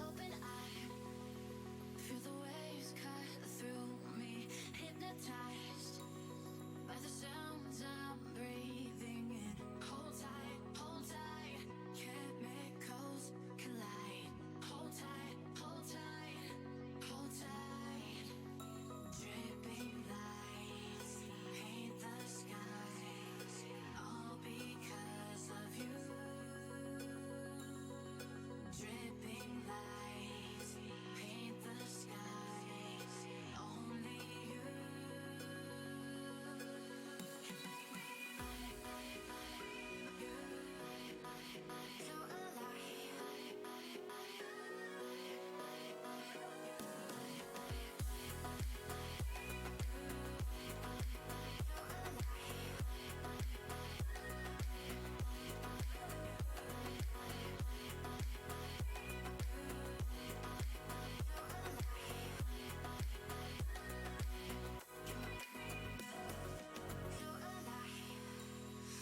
Open eye, feel the waves cut through me, hypnotized by the sounds I'm breathing in. Hold tight, chemicals collide. Hold tight, hold tight, hold tight. Dripping lights paint the skies, all because of you. Dripping lights paint the skies, only you.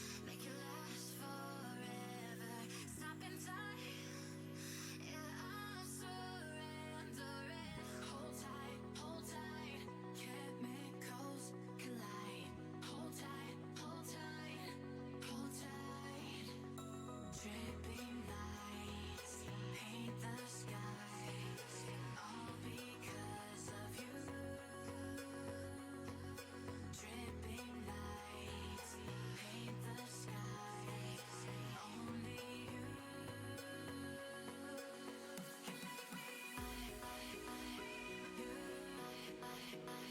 So make it last forever. Stop in time, yeah, I'm surrendering. Hold tight, chemicals collide. Hold tight, hold tight, hold tight. Dripping lights paint the skies, all because of you. Dripping lights paint the skies, only you.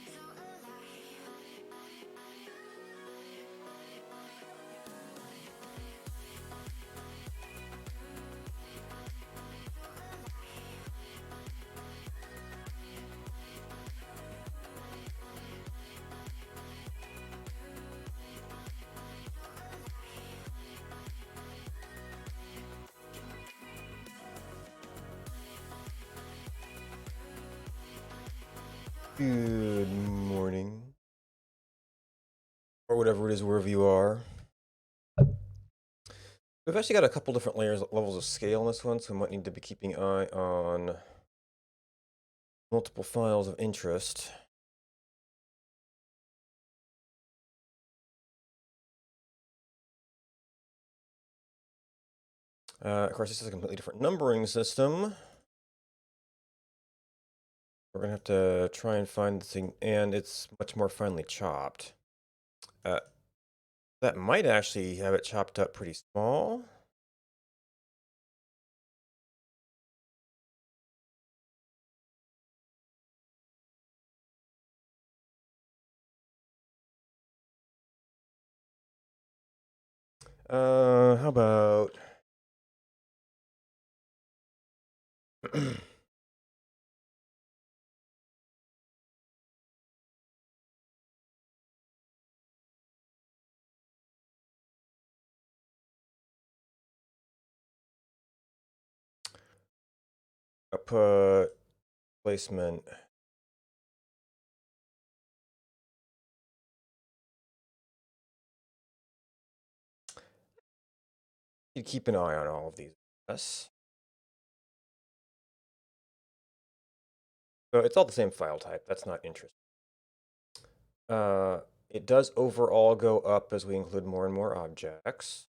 So Good morning, or whatever it is, wherever you are. We've actually got a couple different levels of scale in this one, so we might need to be keeping an eye on multiple files of interest. Of course, this is a completely different numbering system. We're going to have to try and find the thing, and it's much more finely chopped. That might actually have it chopped up pretty small. How about... I put placement. You keep an eye on all of these. Yes. So it's all the same file type. That's not interesting. It does overall go up as we include more and more objects.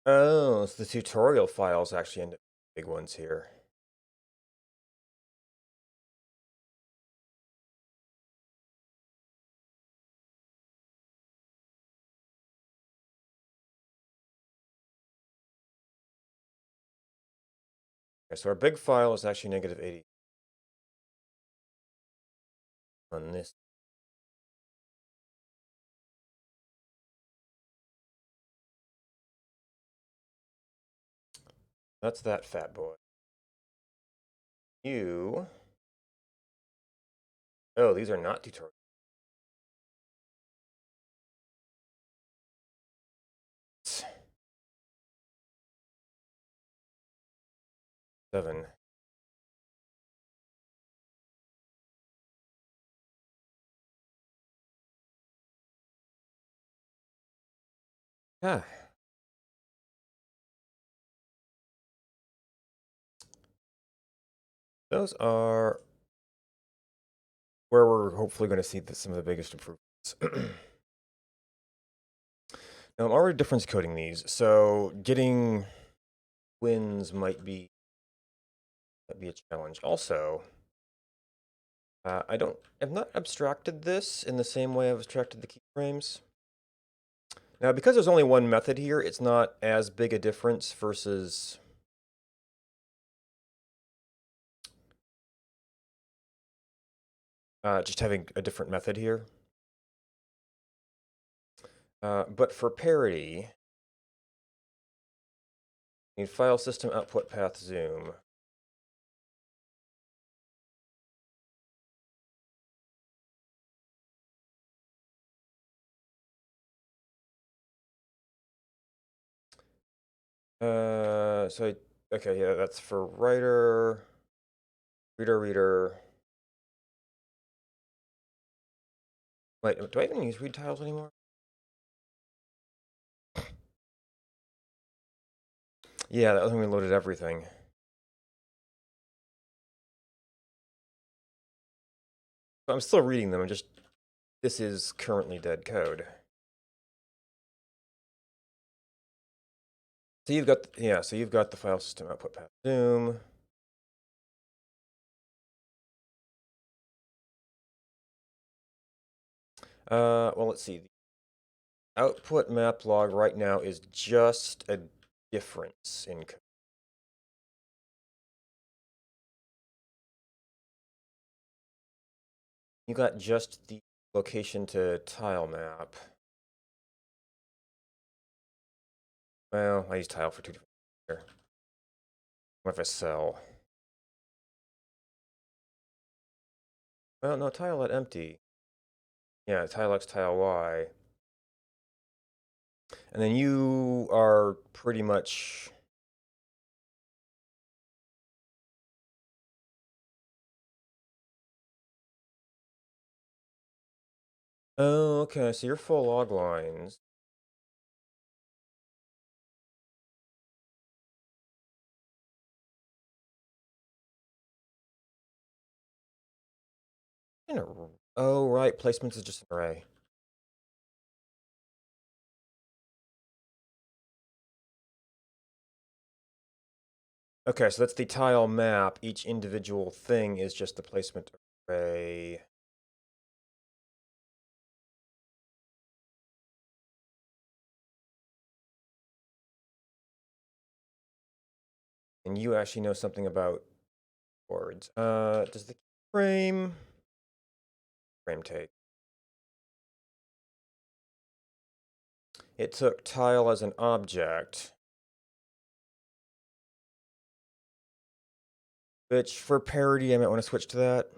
Oh, so the tutorial files actually end up being big ones here. Okay, so our big file is actually -80 on this. That's that fat boy. You... Oh, these are not tutorials. Seven. Ah. Those are where we're hopefully going to see some of the biggest improvements. Now, I'm already difference coding these, so getting wins might be a challenge. Also, I've not abstracted this in the same way I've abstracted the keyframes. Now, because there's only one method here, it's not as big a difference versus just having a different method here. But for parity, need file system output path zoom. Okay, yeah, that's for writer, reader. Wait, do I even use read tiles anymore? Yeah, that was when we loaded everything. But I'm still reading them. This is currently dead code. So you've got the file system output path zoom. Well, let's see. The output map log right now is just a difference in code. You got just the location to tile map. Well, I use tile for two different here. What if I sell? Well, no, tile at empty. Yeah, tile X, tile Y. And then you are pretty much... Oh, okay, so you're full log lines. Oh, right, placements is just an array. Okay, so that's the tile map. Each individual thing is just the placement array. And you actually know something about boards. Does the frame take? It took tile as an object, which for parity, I might want to switch to that.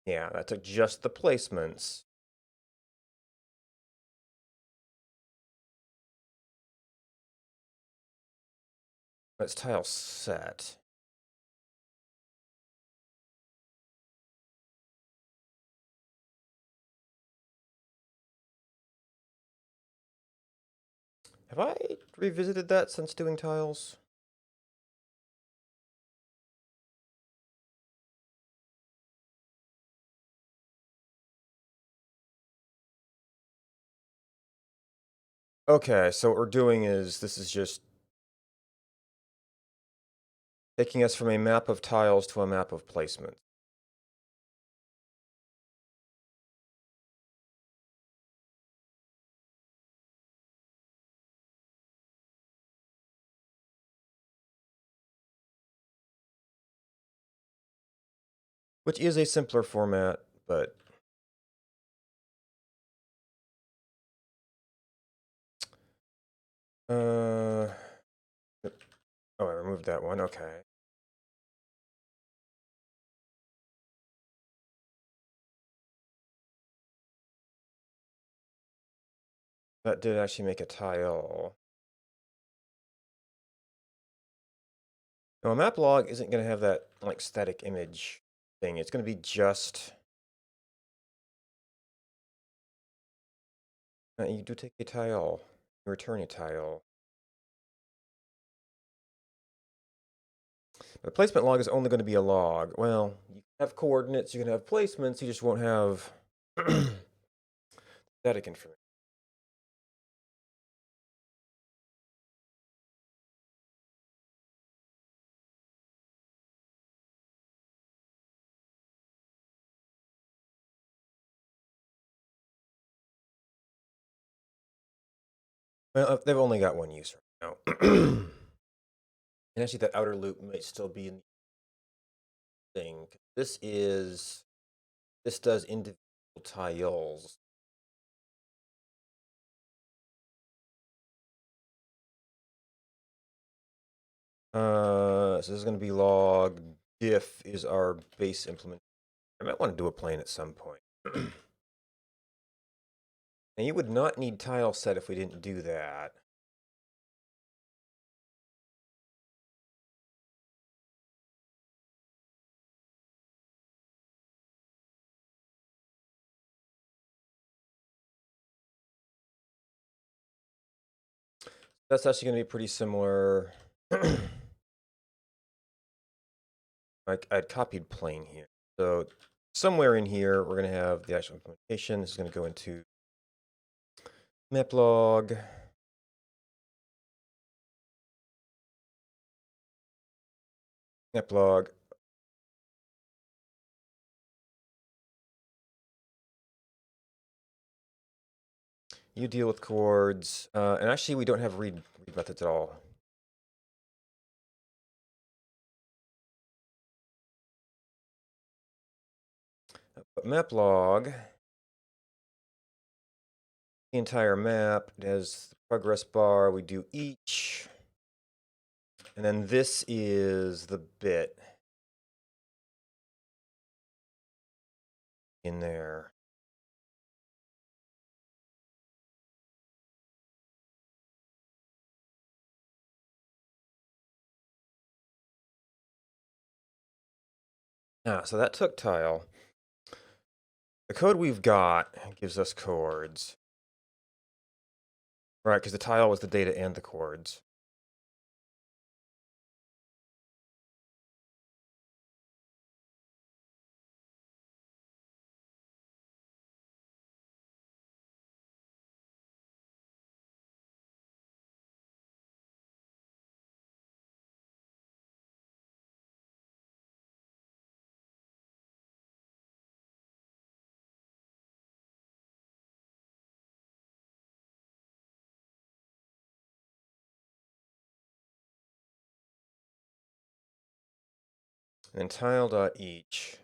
Yeah, that took just the placements. Let's tile set. Have I revisited that since doing tiles? Okay, so what we're doing is this is just taking us from a map of tiles to a map of placement. Which is a simpler format, but oh, I removed that one. Okay. That did actually make a tile. Now, a map log isn't going to have that like static image thing. It's going to be just... you do take a tile. You return a tile. The placement log is only going to be a log. Well, you can have coordinates, you can have placements, you just won't have static information. Well, they've only got one user right now. And actually, that outer loop might still be in the thing. This does individual tiles. So this is going to be log diff is our base implement. I might want to do a plane at some point. And you would not need tile set if we didn't do that. That's actually going to be pretty similar. I'd copied plane here. So somewhere in here, we're going to have the actual implementation. This is going to go into maplog. Maplog. You deal with chords. And actually, we don't have read methods at all. But maplog, the entire map, it has the progress bar. We do each. And then this is the bit in there. So that took tile. The code we've got gives us chords. Right, because the tile was the data and the chords. And then tile.each.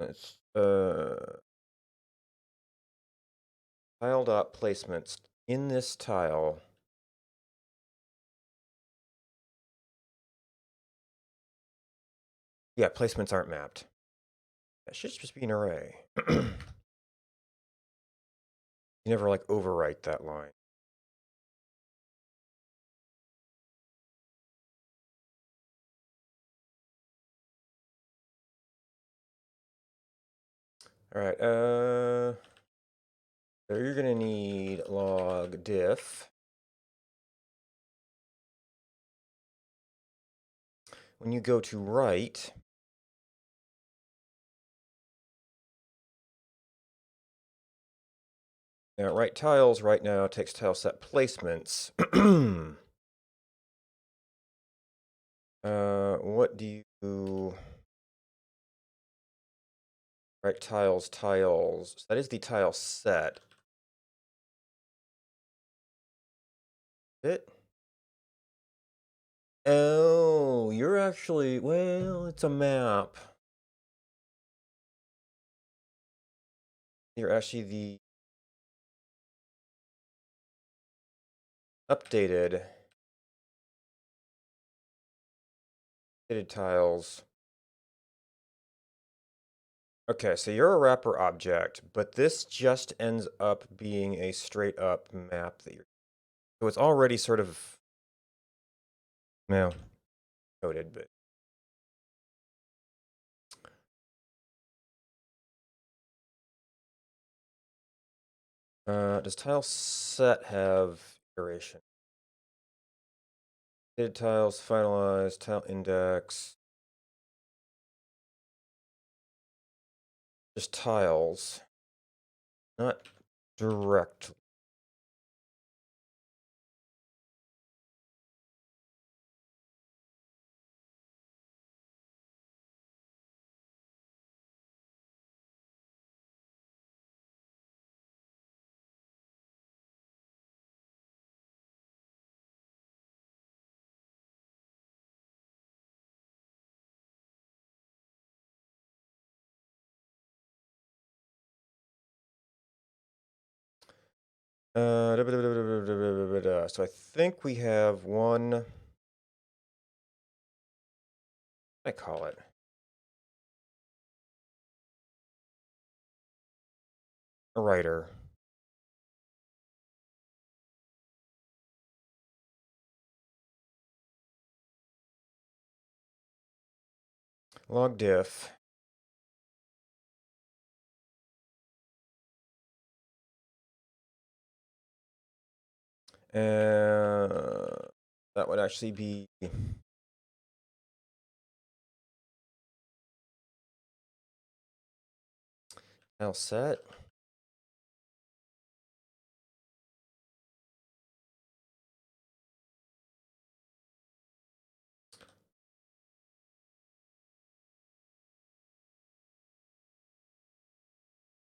It's tile.placements in this tile. Yeah, placements aren't mapped. That should just be an array. You never like overwrite that line. All right. So you're gonna need log diff. When you go to write, now write tiles right now takes tile set placements. What do you write tiles? So that is the tile set. It. Oh, you're actually, well, it's a map. You're actually the updated tiles. Okay, so you're a wrapper object, but this just ends up being a straight up map that you're. So it's already sort of, well, coded, but. Does tile set have iteration? Data tiles, finalize, tile index. Just tiles. Not directly. So I think we have one. What do I call it? A writer. Log diff. That would actually be tile set.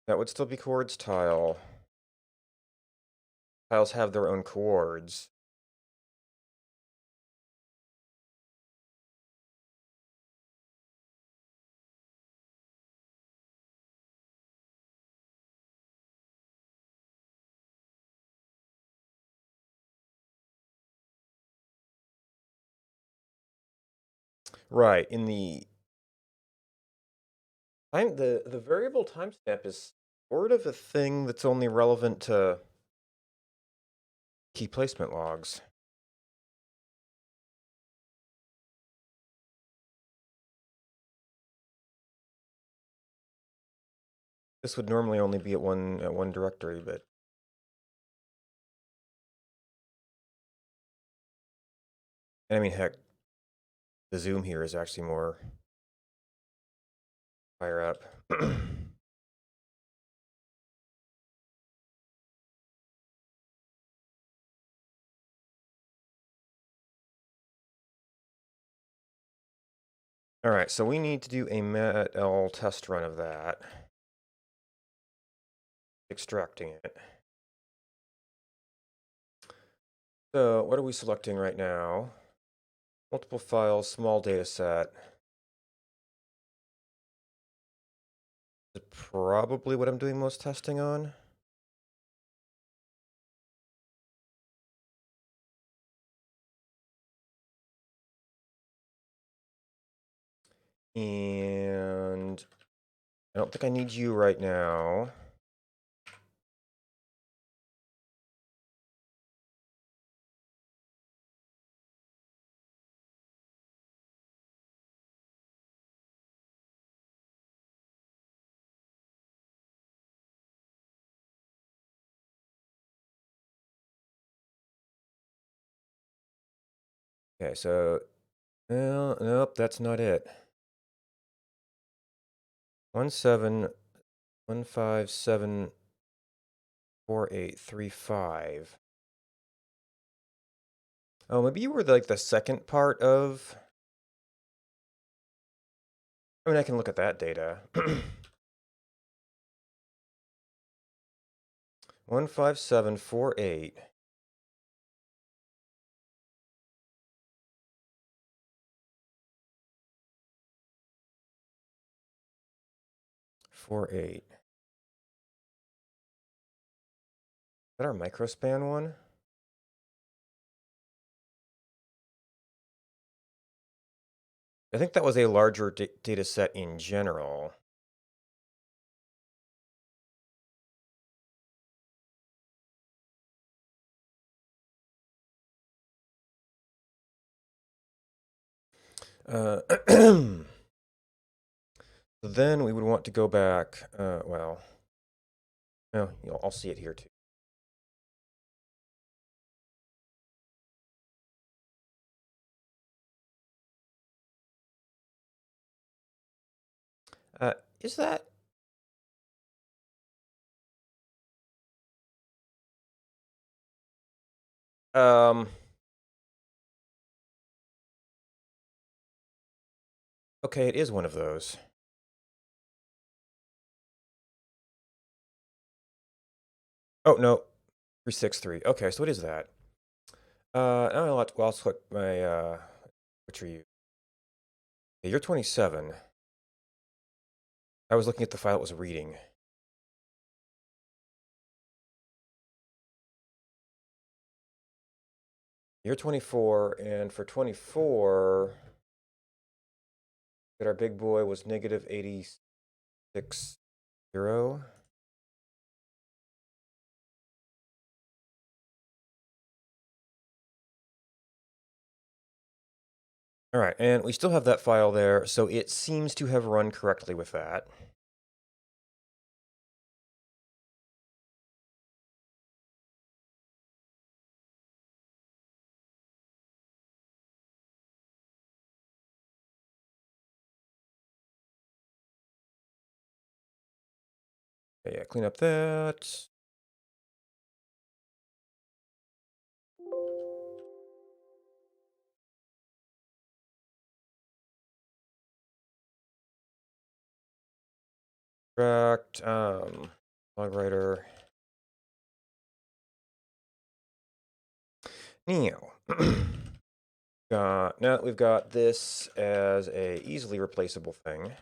That would still be chords tile. Tiles have their own chords. Right. In the time, the variable timestamp is sort of a thing that's only relevant to key placement logs. This would normally only be at one directory, but I mean, heck, the zoom here is actually more higher up. All right, so we need to do a matl test run of that. Extracting it. So what are we selecting right now? Multiple files, small data set. Is probably what I'm doing most testing on. And I don't think I need you right now. Okay, so nope, that's not it. 171574835. Oh, maybe you were like the second part of. I mean, I can look at that data. 15748. 48. Is that our microspan one? I think that was a larger data set in general. Then we would want to go back, well, no, I'll see it here too. Is that? Um, okay, it is one of those. Oh, no, 363. Okay, so what is that? I'll click my, which are you? Yeah, you're 27. I was looking at the file it was reading. You're 24, and for 24, that our big boy was negative 86, 0. All right, and we still have that file there, so it seems to have run correctly with that. Okay, yeah, clean up that. Correct. Log writer. Now, now that we've got this as a easily replaceable thing.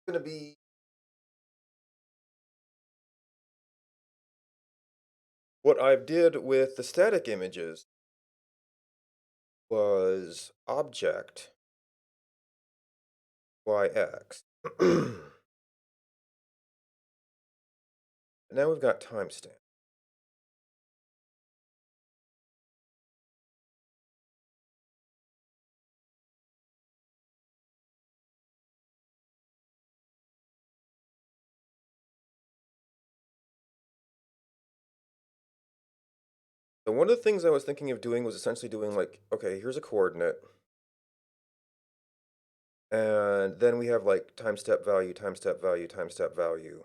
Gonna be what I did with the static images was object yx. Now we've got timestamp. So one of the things I was thinking of doing was essentially doing like, okay, here's a coordinate. And then we have like time step value, time step value, time step value.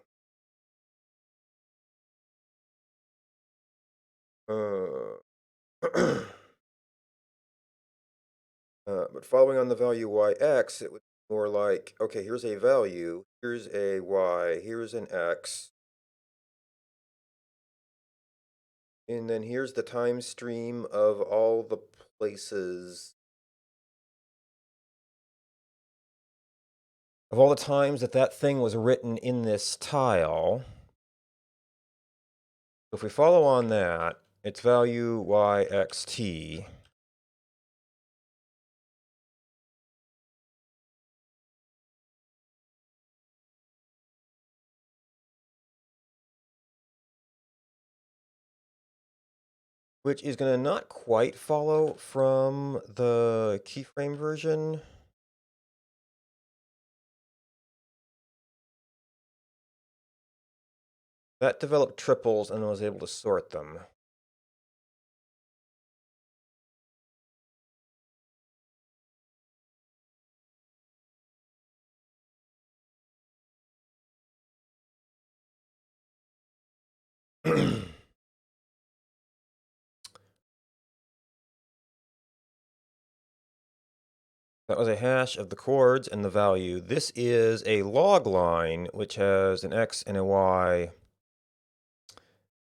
But following on the value yx, it would be more like, okay, here's a value, here's a y, here's an x, and then here's the time stream of all the places, of all the times that that thing was written in this tile. If we follow on that, its value yxt. Which is going to not quite follow from the keyframe version. That developed triples and was able to sort them. That was a hash of the chords and the value. This is a log line, which has an x and a y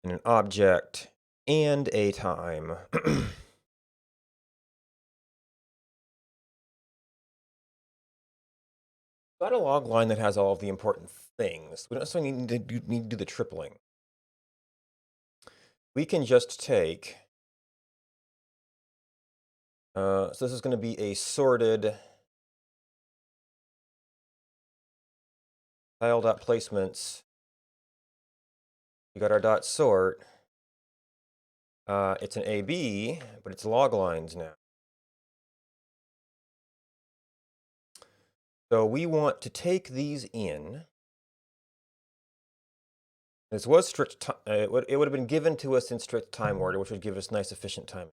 and an object and a time. Got a log line that has all of the important things. We don't necessarily need to do the tripling. We can just take, so this is going to be a sorted tile.placements. We got our dot sort. It's an AB, but it's log lines now. So we want to take these in. This was strict. It would have been given to us in strict time order, which would give us nice efficient time.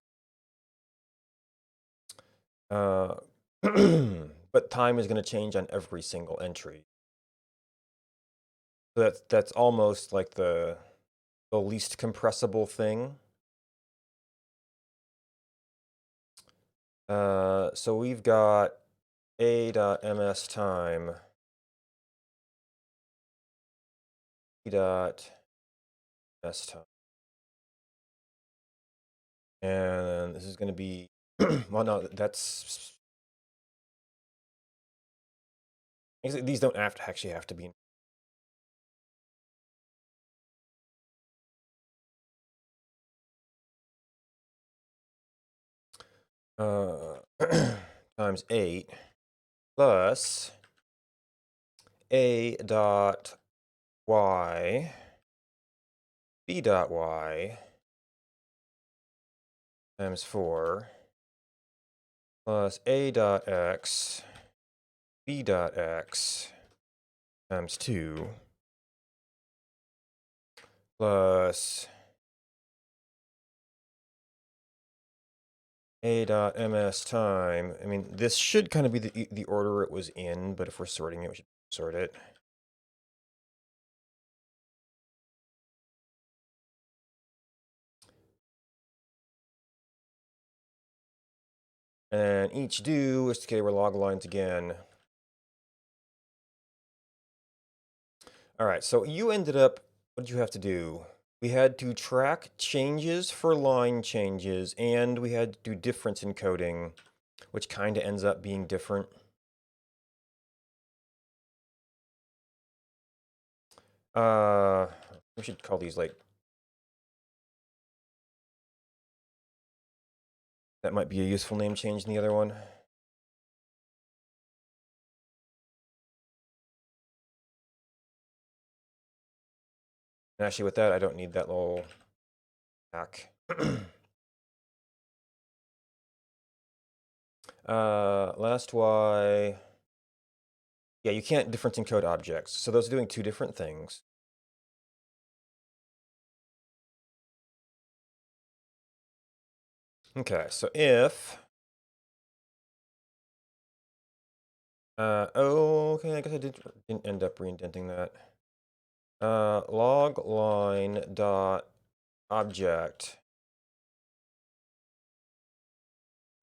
But time is going to change on every single entry. So that's almost like the least compressible thing. So we've got a.ms time b.s time. And this is going to be, well, no, that's, these don't actually have to be. Times 8 plus a dot y b dot y times 4 plus a dot x b dot x times 2 plus a dot ms time. I mean, this should kind of be the order it was in, but if we're sorting it, we should sort it. And each do is to get our log lines again. All right, so you ended up, what did you have to do? We had to track changes for line changes, and we had to do difference encoding, which kind of ends up being different. We should call these like, that might be a useful name change in the other one. And actually with that, I don't need that little hack. Last Y. Yeah, you can't difference encode objects. So those are doing two different things. Okay, so if okay, I guess I didn't end up reindenting that. Log line dot object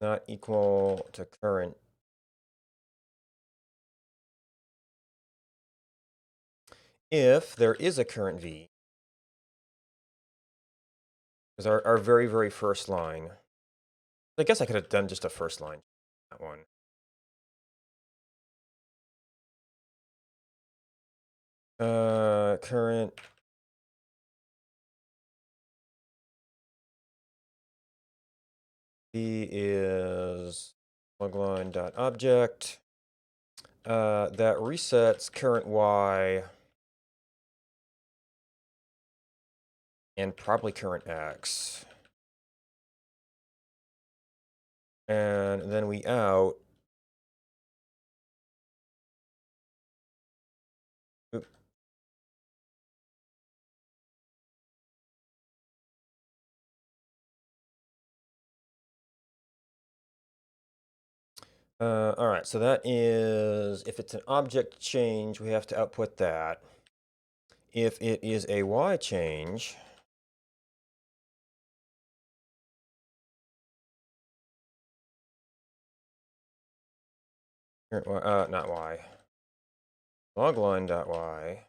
not equal to current. If there is a current V, is our very, very first line. I guess I could have done just a first line, that one. Current V is logline dot object. That resets current Y and probably current X. And then we out. Oop. All right, so that is, if it's an object change, we have to output that. If it is a Y change, not Y, logline.y.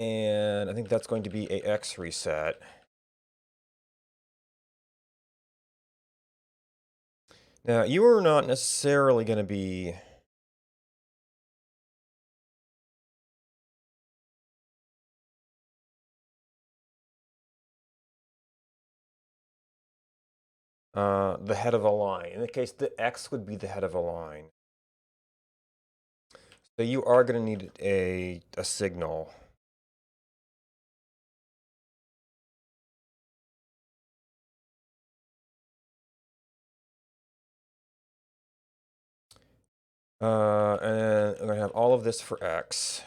And I think that's going to be a X reset. Now, you are not necessarily going to be the head of a line. In the case, the X would be the head of a line. So you are going to need a signal. And then I'm going to have all of this for X.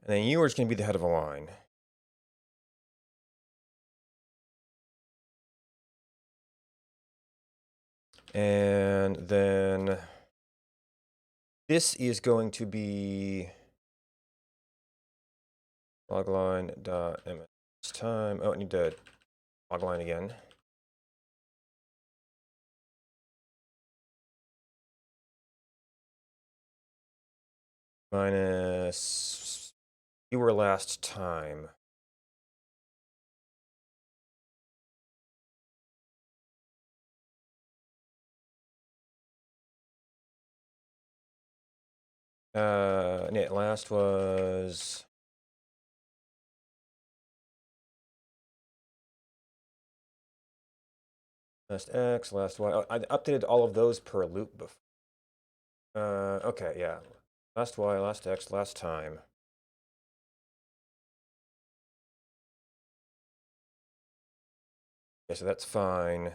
And then you are just going to be the head of a line. And then this is going to be logline.ms time. Oh, I need to logline again. Minus you were last time. Yeah, last was last X, last Y. Oh, I updated all of those per loop before. Okay, yeah. Last Y, last X, last time. Okay, so that's fine.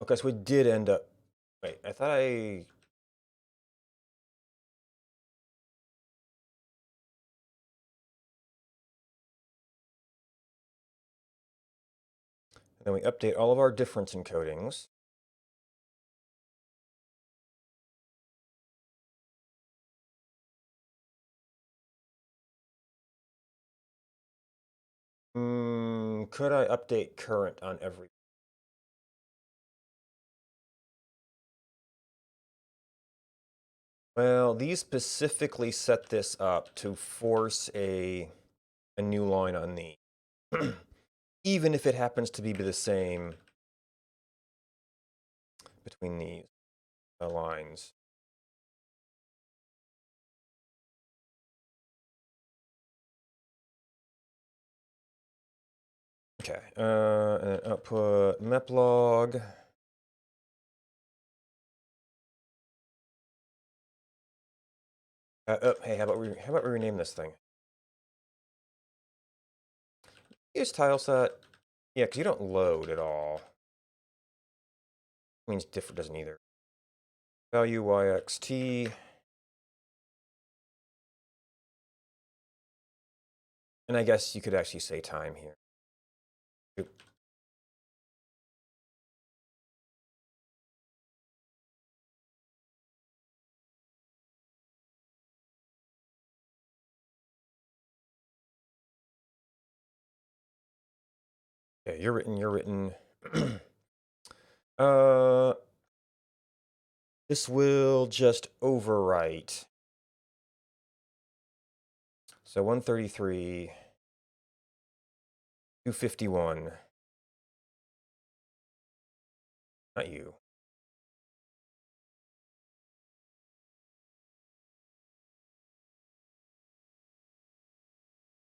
Okay, so we did end up. Wait, I thought I. Then we update all of our difference encodings. Could I update current on every? Well, these specifically set this up to force a new line on the, even if it happens to be the same between these lines. Okay, and output maplog. Oh, hey, how about we rename this thing? Use tile set. Yeah, because you don't load at all. Means different doesn't either. Value yxt. And I guess you could actually say time here. Oop. Okay, you're written. uh, this will just overwrite. So 133, 251. Not you.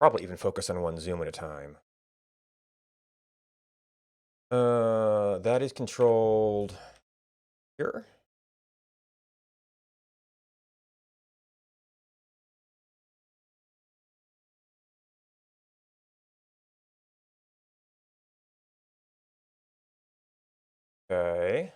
Probably even focus on one zoom at a time. That is controlled here. Okay.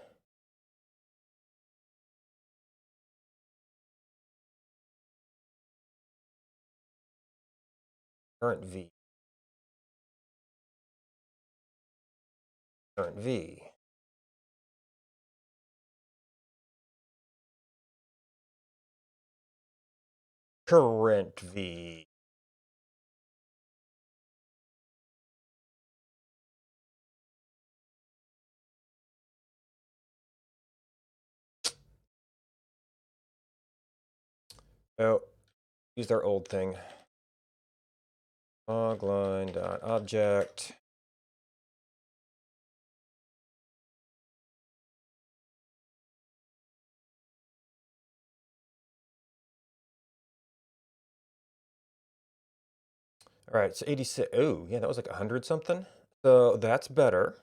Current V. Current V. Current V. Oh, use their old thing. Logline.object. All right, so 86. Oh, yeah, that was like 100 something. So that's better.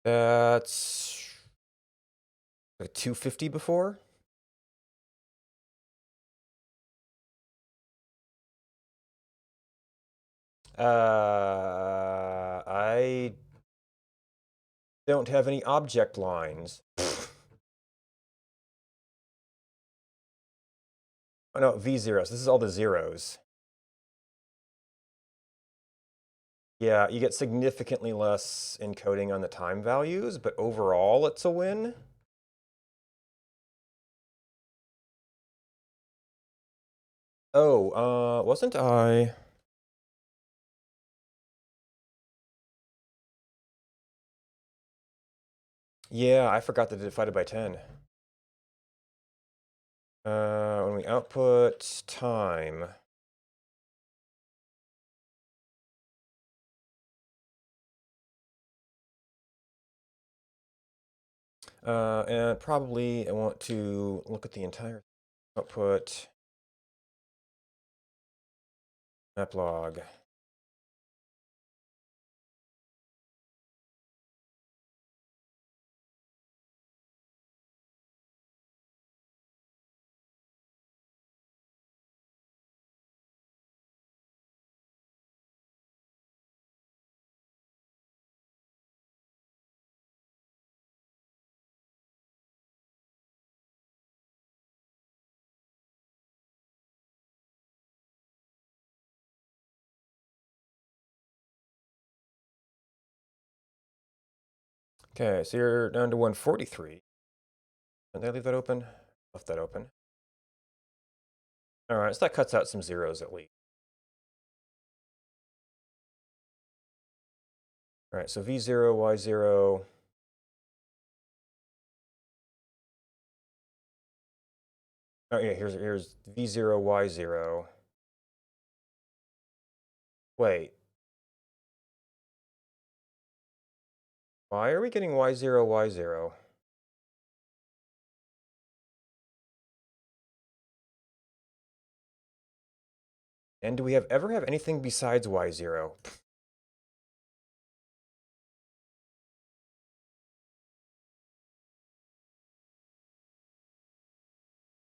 That's like 250 before. I don't have any object lines. Oh no, V zeros. This is all the zeros. Yeah, you get significantly less encoding on the time values, but overall it's a win. Oh, wasn't I? Yeah, I forgot that it divided by 10. When we output time. And probably I want to look at the entire output map log. Okay, so you're down to 143. Did I leave that open? Left that open. All right, so that cuts out some zeros at least. All right, so V0, Y0. Oh yeah, here's V0, Y0. Wait, why are we getting Y0, Y0? And do we ever have anything besides Y0?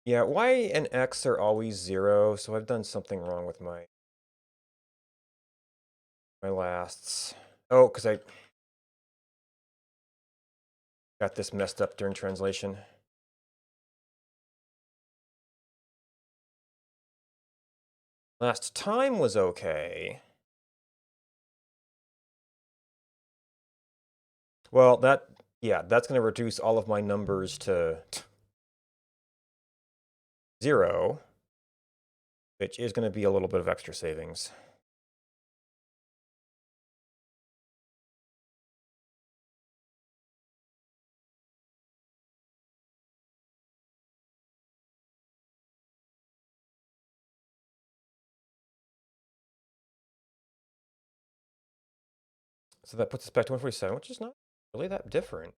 Yeah, Y and X are always 0, so I've done something wrong with my lasts. Oh, because I got this messed up during translation. Last time was okay. Well, yeah, that's going to reduce all of my numbers to 0, which is going to be a little bit of extra savings. So that puts us back to 147, which is not really that different.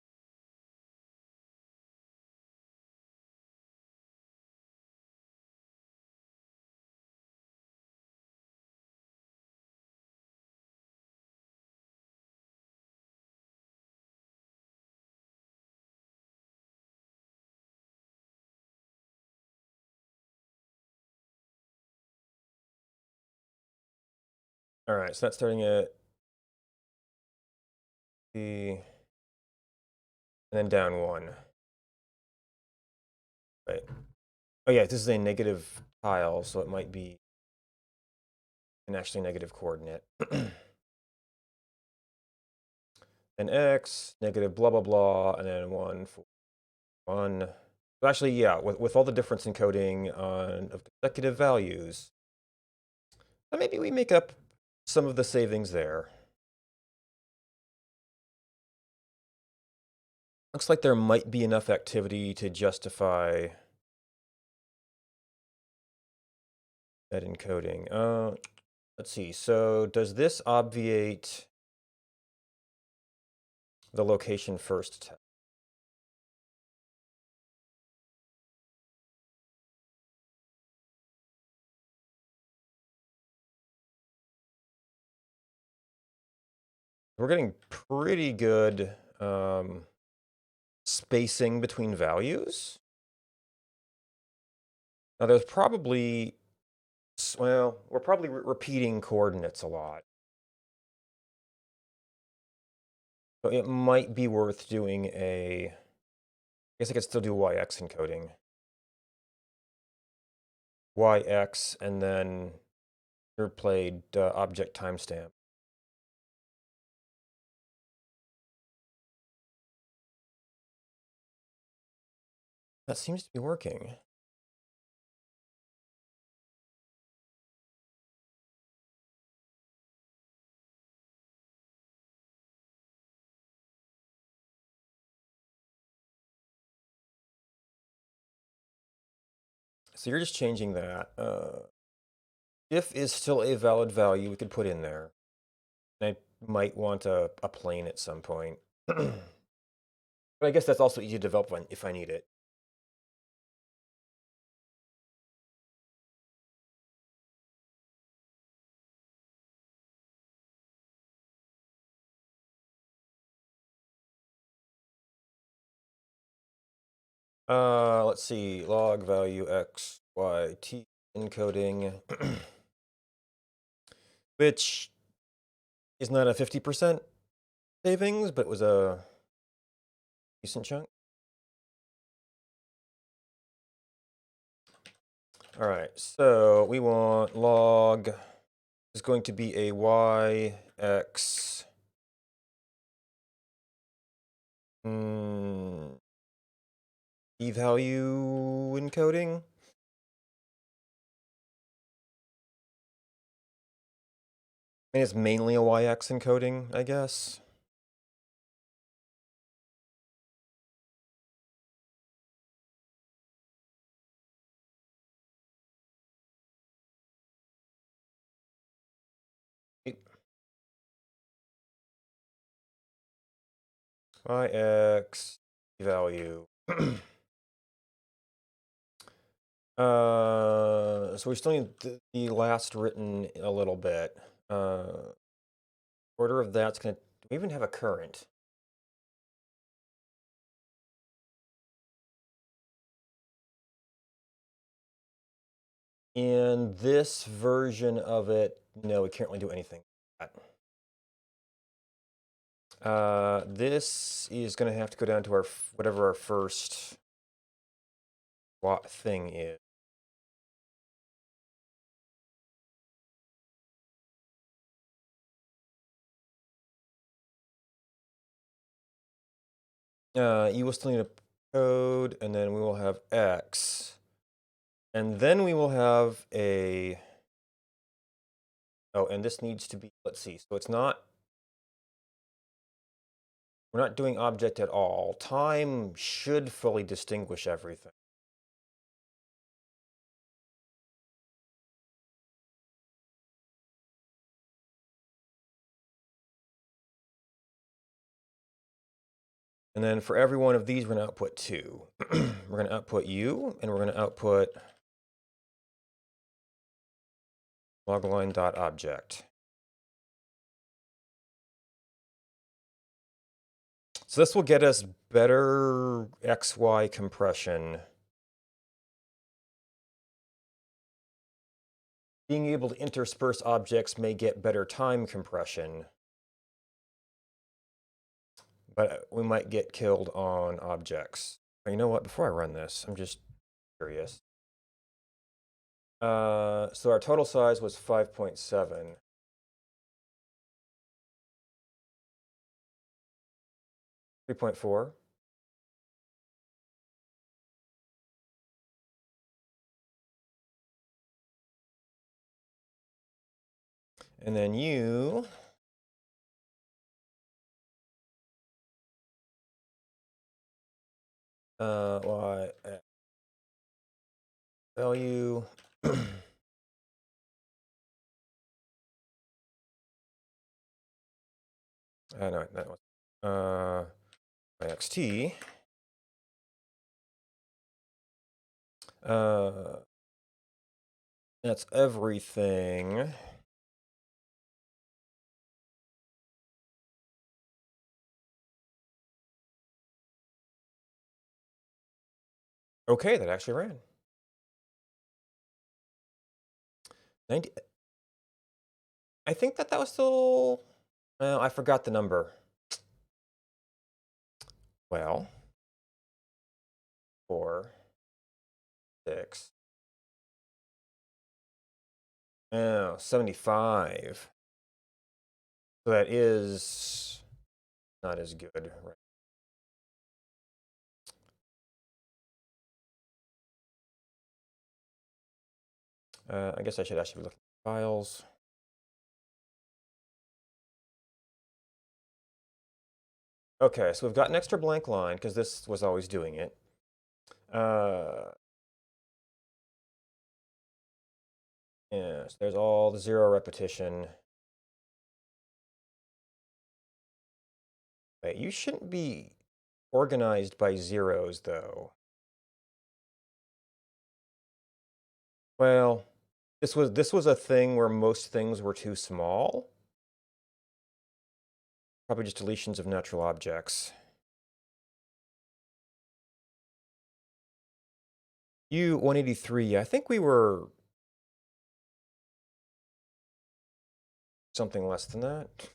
All right, so that's starting at the, and then down 1. Right. Oh yeah, this is a negative tile, so it might be an actually negative coordinate. And X, negative blah, blah, blah, and then 1, 4, 1. So actually, yeah, with all the difference encoding of consecutive values, then maybe we make up some of the savings there. Looks like there might be enough activity to justify that encoding. Let's see. So does this obviate the location first test? We're getting pretty good spacing between values. Now there's probably, well, we're probably repeating coordinates a lot. So it might be worth doing I guess I could still do YX encoding. YX and then played object timestamp. That seems to be working. So you're just changing that. If is still a valid value, we could put in there. I might want a plane at some point. But I guess that's also easy to develop if I need it. Let's see, log value x, y, t encoding, which is not a 50% savings, but was a decent chunk. All right, so we want log is going to be a y, x, p-value encoding. I mean, it's mainly a YX encoding, I guess. YX value. So we still need the last written a little bit. Order of that's gonna. Do we even have a current? In this version of it, no, we can't really do anything with that. This is gonna have to go down to our whatever our first thing is. You will still need a code, and then we will have X. And then we will have a, oh, and this needs to be, let's see, so it's not, we're not doing object at all. Time should fully distinguish everything. And then for every one of these, we're going to output 2. We're going to output U, and we're going to output logline.object. So this will get us better XY compression. Being able to intersperse objects may get better time compression, but we might get killed on objects. But you know what? Before I run this, I'm just curious. So our total size was 5.7. 3.4. And then you y value no, that was xt that's everything. Okay, that actually ran. 90. I think that was still. Well, I forgot the number. Well, 4, 6. Oh, 75. So that is not as good, right? I guess I should actually look at files. Okay, so we've got an extra blank line because this was always doing it. Yes, there's all the 0 repetition. Wait, you shouldn't be organized by zeros, though. Well, this was a thing where most things were too small. Probably just deletions of natural objects. U183, I think we were something less than that.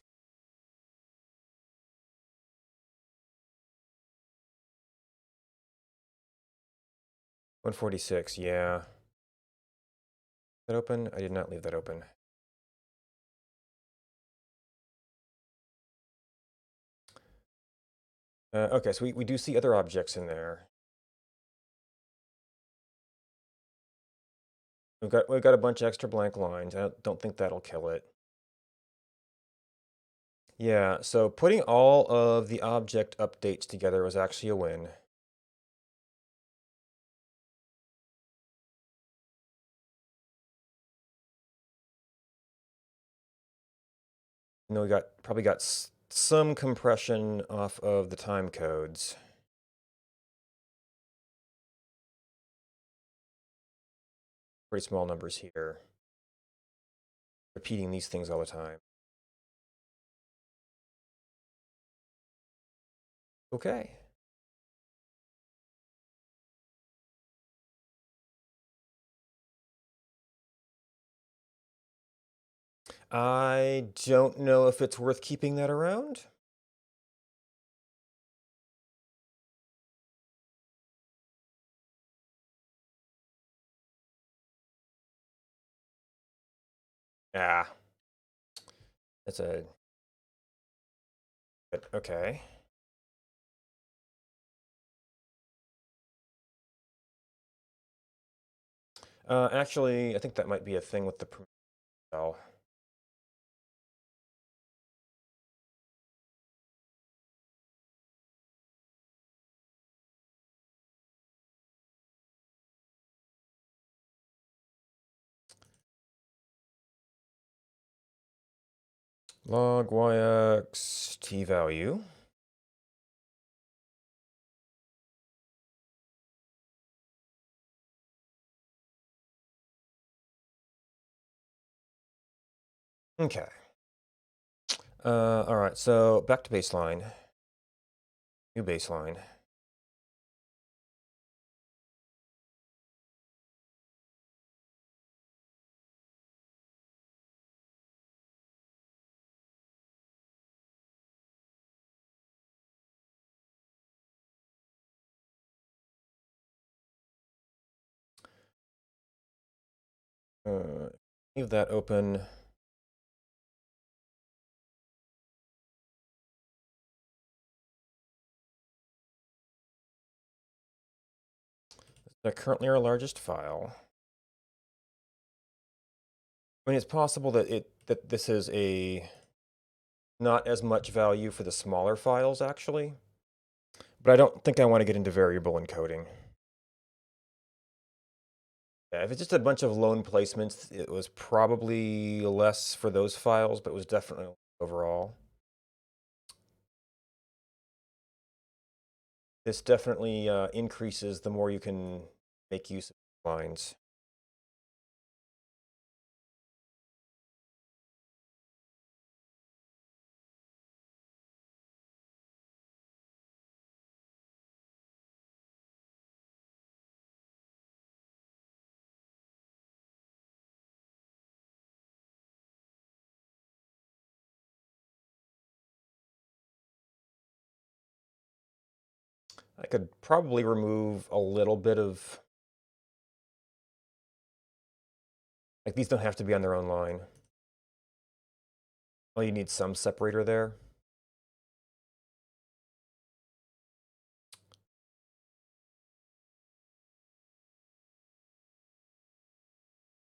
146, yeah. That open? I did not leave that open. Okay, so we do see other objects in there. We've got a bunch of extra blank lines. I don't think that'll kill it. Yeah, so putting all of the object updates together was actually a win. And then we probably got some compression off of the time codes. Pretty small numbers here. Repeating these things all the time. Okay. I don't know if it's worth keeping that around. Yeah. That's a... Okay. Actually, I think that might be a thing with the cell. Log yx t value. Okay. All right, so back to baseline. New baseline. Leave that open. They're currently our largest file. I mean, it's possible that this is a not as much value for the smaller files, actually. But I don't think I want to get into variable encoding. Yeah, if it's just a bunch of lone placements, it was probably less for those files, but it was definitely overall. This definitely increases the more you can make use of lines. I could probably remove a little bit of, like, these don't have to be on their own line. Oh, you need some separator there.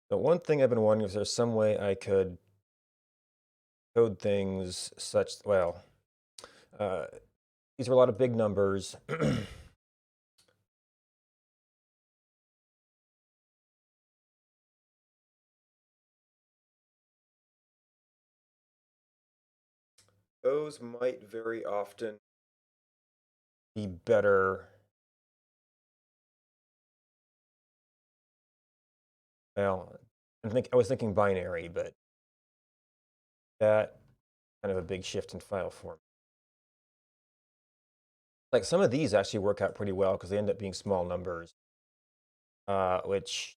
But one thing I've been wondering is there's some way I could code things such, well, uh, these are a lot of big numbers. Those might very often be better. Well, I was thinking binary, but that kind of a big shift in file form. Like some of these actually work out pretty well because they end up being small numbers, which,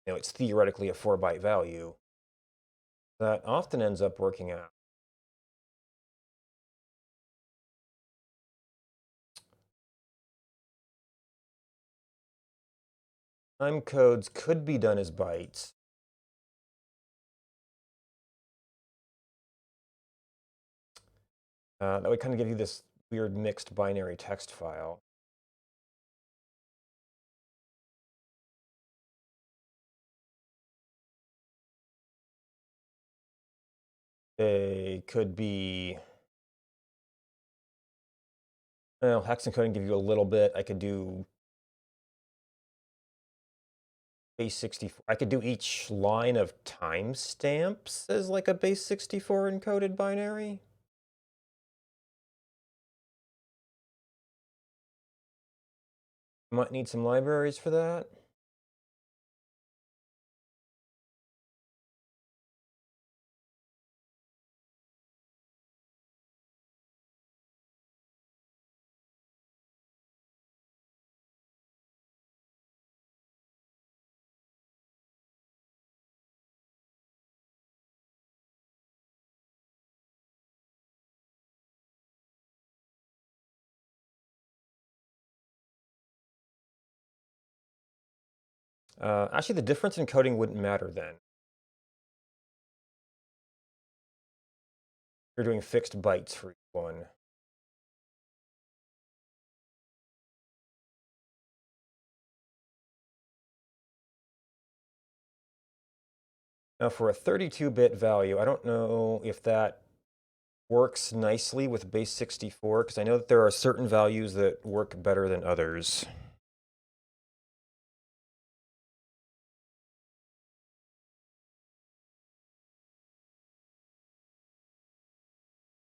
it's theoretically a 4-byte value. That often ends up working out. Time codes could be done as bytes. That would kind of give you this weird mixed binary text file. They could be, well, hex encoding give you a little bit. I could do base 64. I could do each line of timestamps as like a base 64 encoded binary. Might need some libraries for that. Actually, the difference in coding wouldn't matter then. You're doing fixed bytes for each one. Now, for a 32-bit value, I don't know if that works nicely with base 64, because I know that there are certain values that work better than others.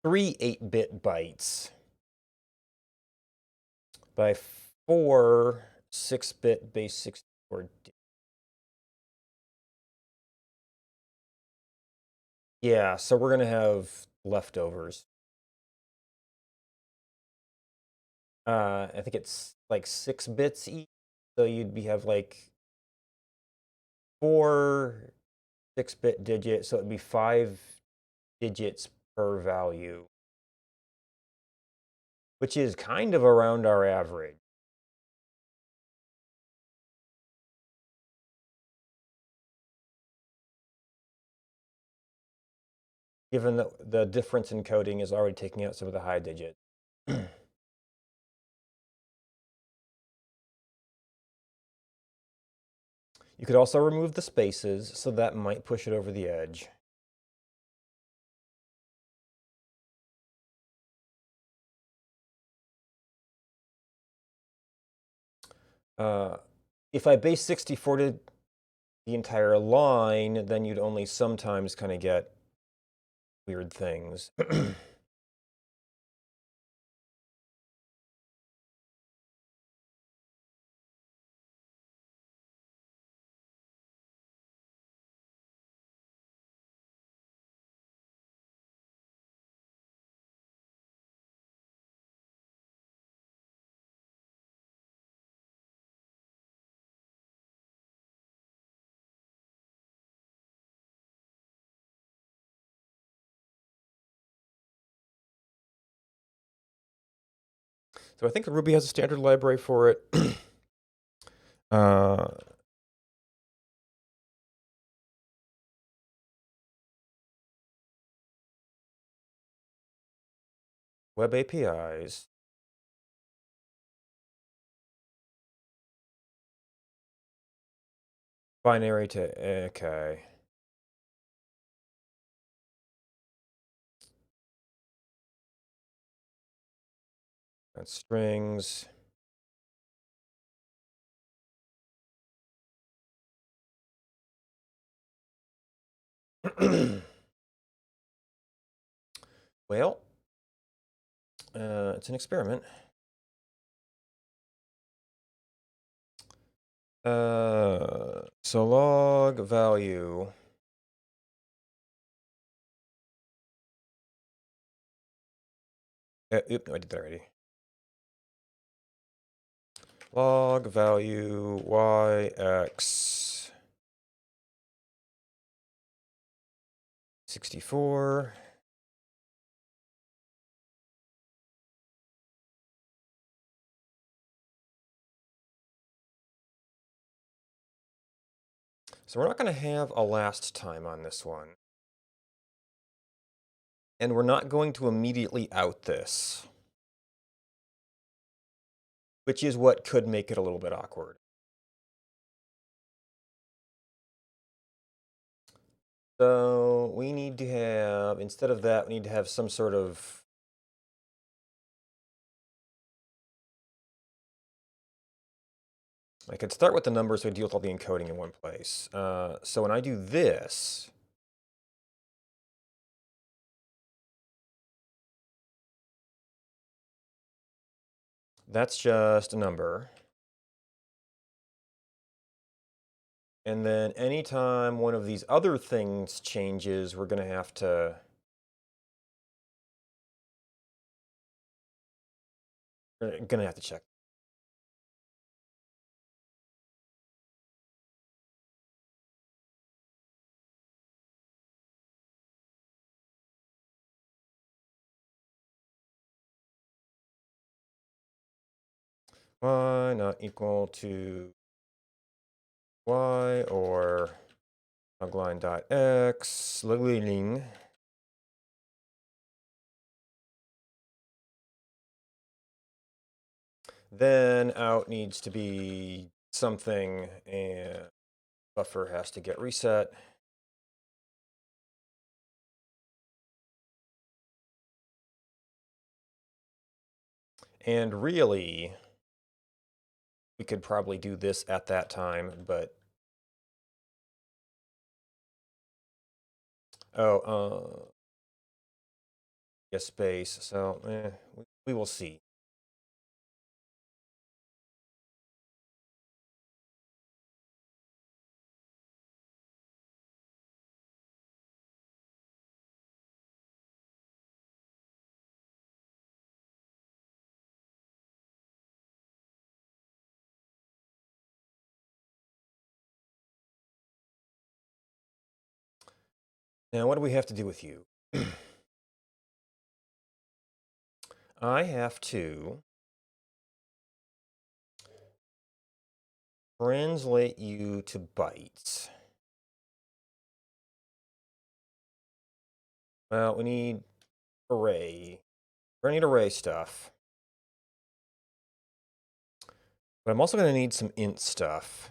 Three 8-bit bytes by 4 6-bit base 64. Yeah, so we're going to have leftovers. I think it's like 6 bits each. So have like 4 6-bit digits. So it'd be 5 digits per value, which is kind of around our average. Given that the difference in coding is already taking out some of the high digits. You could also remove the spaces, so that might push it over the edge. Uh, if I base 64 to the entire line, then you'd only sometimes kind of get weird things. So I think Ruby has a standard library for it. uh, web APIs. Binary to, okay. That's strings. Well, it's an experiment. So log value. Oop, no, I did that already. Log value yx 64. So we're not going to have a last time on this one. And we're not going to immediately out this, which is what could make it a little bit awkward. So we need to have, instead of that, we need to have some sort of I could start with the numbers so I deal with all the encoding in one place. So when I do this, that's just a number. And then anytime one of these other things changes, we're going to have to check. Y not equal to y or logline.x, logging. Then out needs to be something, and buffer has to get reset. And really, we could probably do this at that time, but yes, space. So we will see. Now, what do we have to do with you? I have to translate you to bytes. Well, we need array. We're going to need array stuff. But I'm also going to need some int stuff.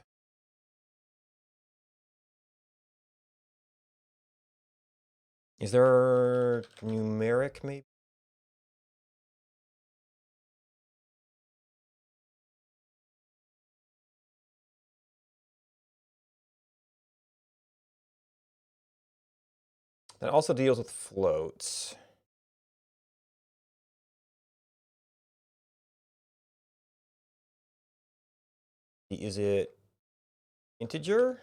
Is there numeric, maybe? That also deals with floats. Is it integer?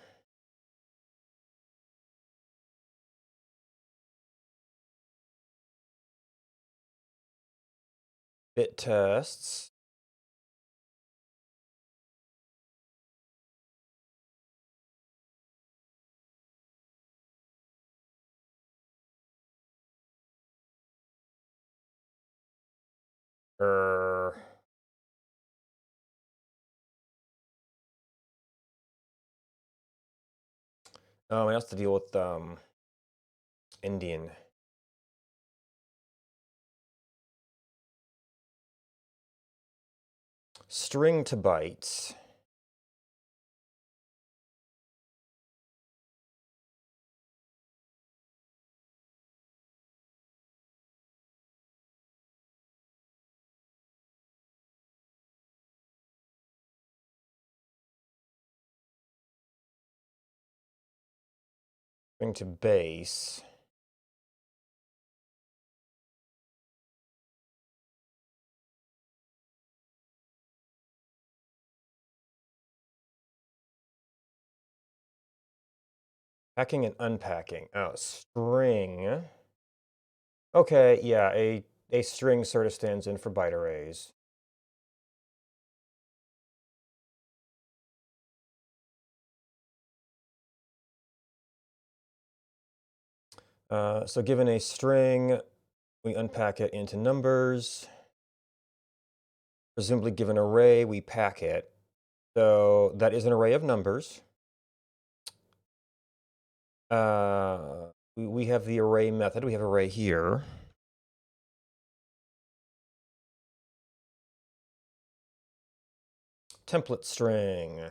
Bit tests. Er, Oh, I have to deal with Indian. String to bytes. String to base. Packing and unpacking. Oh, string. Okay, yeah, a string sort of stands in for byte arrays. So given a string, we unpack it into numbers. Presumably given an array, we pack it. So that is an array of numbers. We have the array method. We have array here. Template string.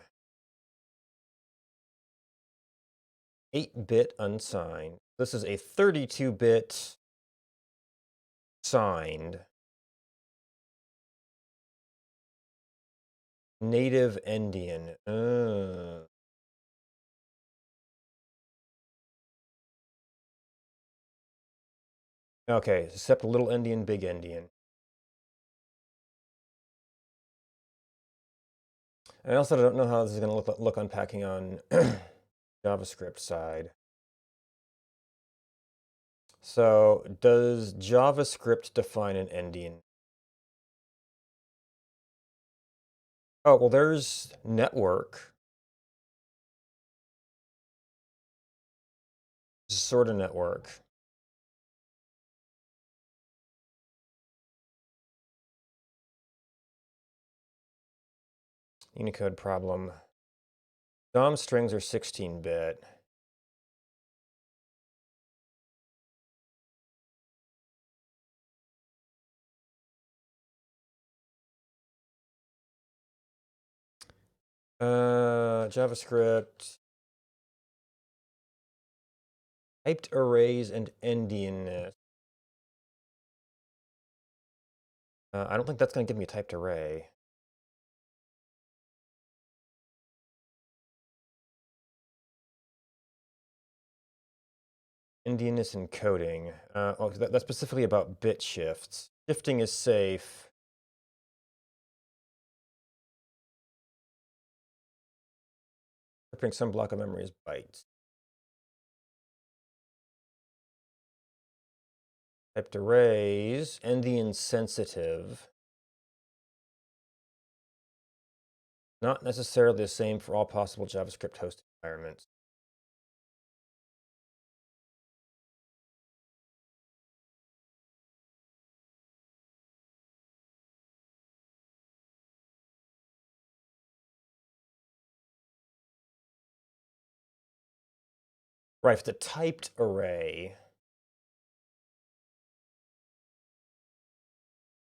8-bit unsigned. This is a 32-bit signed. Native Indian. Okay, except little Indian, big Indian. I also don't know how this is going to look unpacking on JavaScript side. So does JavaScript define an Indian? Oh, well, there's network. Sort of network. Unicode problem. DOM strings are 16-bit. JavaScript. Typed arrays and endianness. I don't think that's going to give me a typed array. Endianness encoding. Oh, that's specifically about bit shifts. Shifting is safe. Stripping some block of memory is bytes. Typed arrays, endian sensitive. Not necessarily the same for all possible JavaScript host environments. Right, if it's a typed array,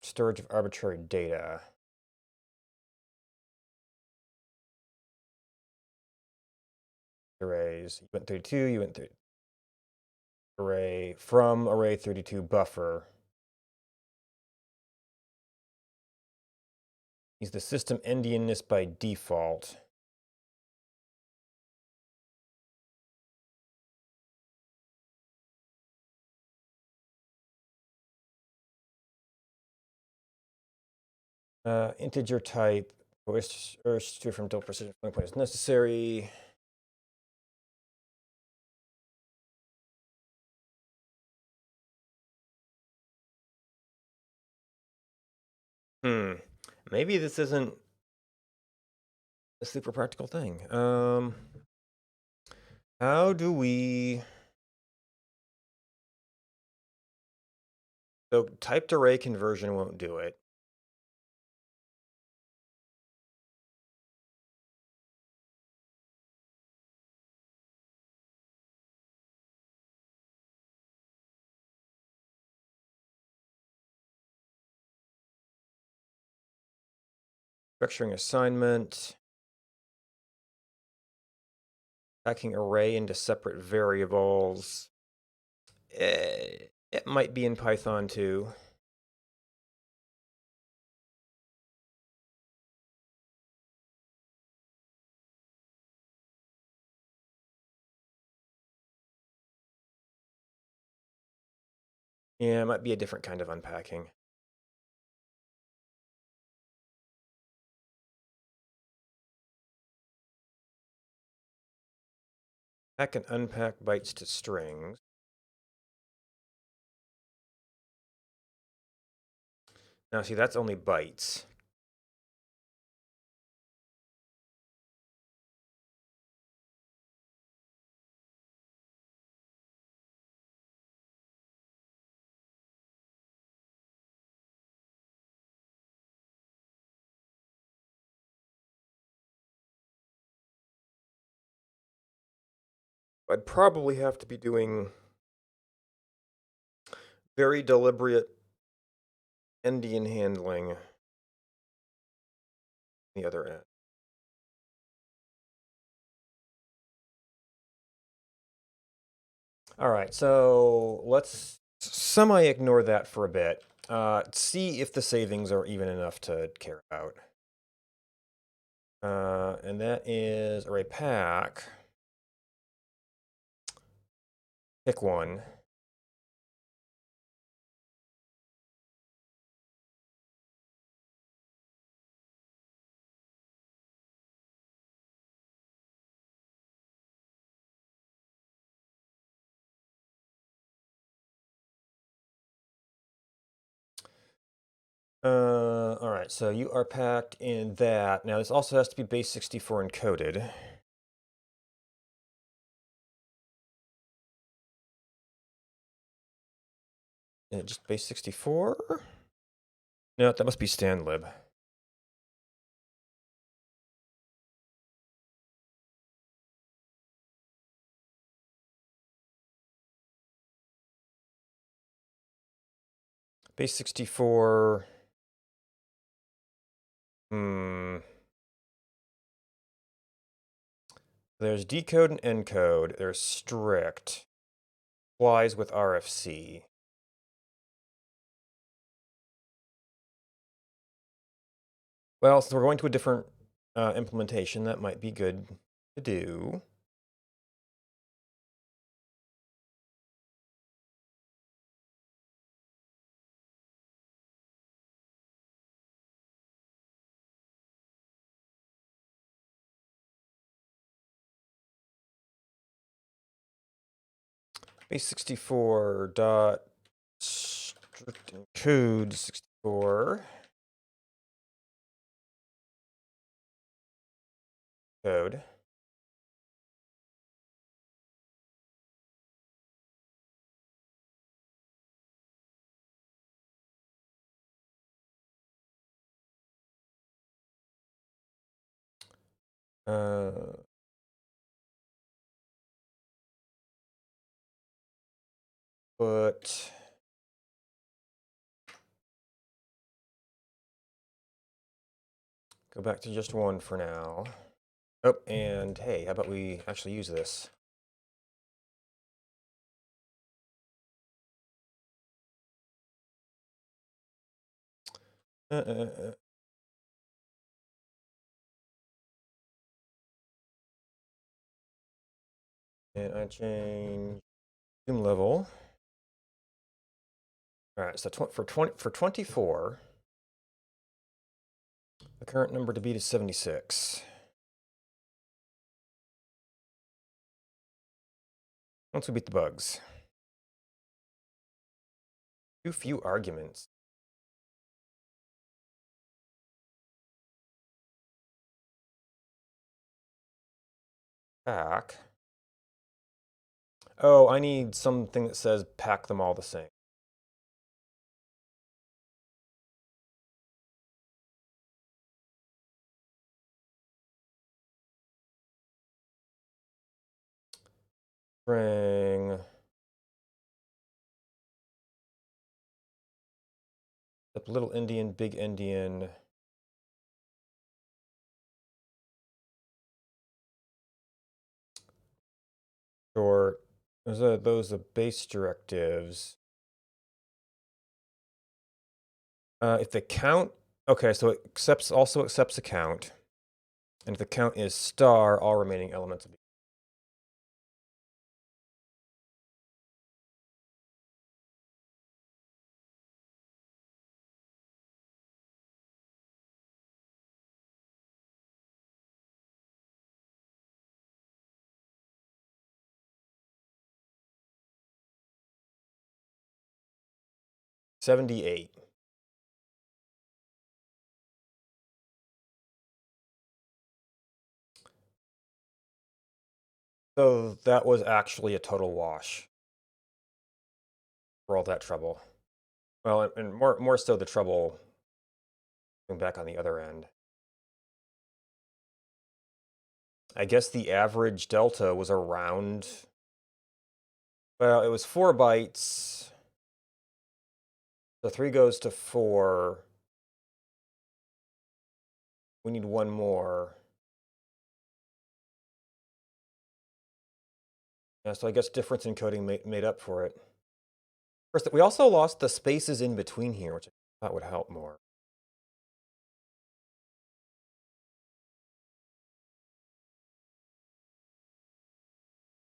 storage of arbitrary data. Arrays, you went 32, you went through array from array 32 buffer. Use the system endianness by default. Integer type, or true from until precision floating point is necessary. Maybe this isn't a super practical thing. How do we... So typed array conversion won't do it. Structuring assignment. Packing array into separate variables. It might be in Python too. Yeah, it might be a different kind of unpacking. Pack and unpack bytes to strings. Now see, that's only bytes. I'd probably have to be doing very deliberate endian handling on the other end. All right, so let's semi-ignore that for a bit. See if the savings are even enough to care about. And that is array pack. Pick one. All right, so you are packed in that. Now this also has to be base 64 encoded. Just base 64? No, that must be standlib. Base 64. There's decode and encode. There's strict. Flies with RFC. Well, since we're going to a different implementation, that might be good to do. Base 64 dot strict encode 64 code. But go back to just one for now. Oh, and hey, how about we actually use this? Uh, uh, uh. And I change zoom level. All right, so for 24, the current number to beat is 76. Once we beat the bugs. Too few arguments. Pack. Oh, I need something that says pack them all the same. String. Little Indian, big Indian. Sure. Those are base directives. If the count, okay, so it also accepts a count, and if the count is star, all remaining elements will be 78. So that was actually a total wash for all that trouble. Well, and more so the trouble going back on the other end. I guess the average delta was around, well, it was 4 bytes. So 3 goes to 4. We need one more. Yeah, so I guess difference encoding made up for it. First, we also lost the spaces in between here, which I thought would help more.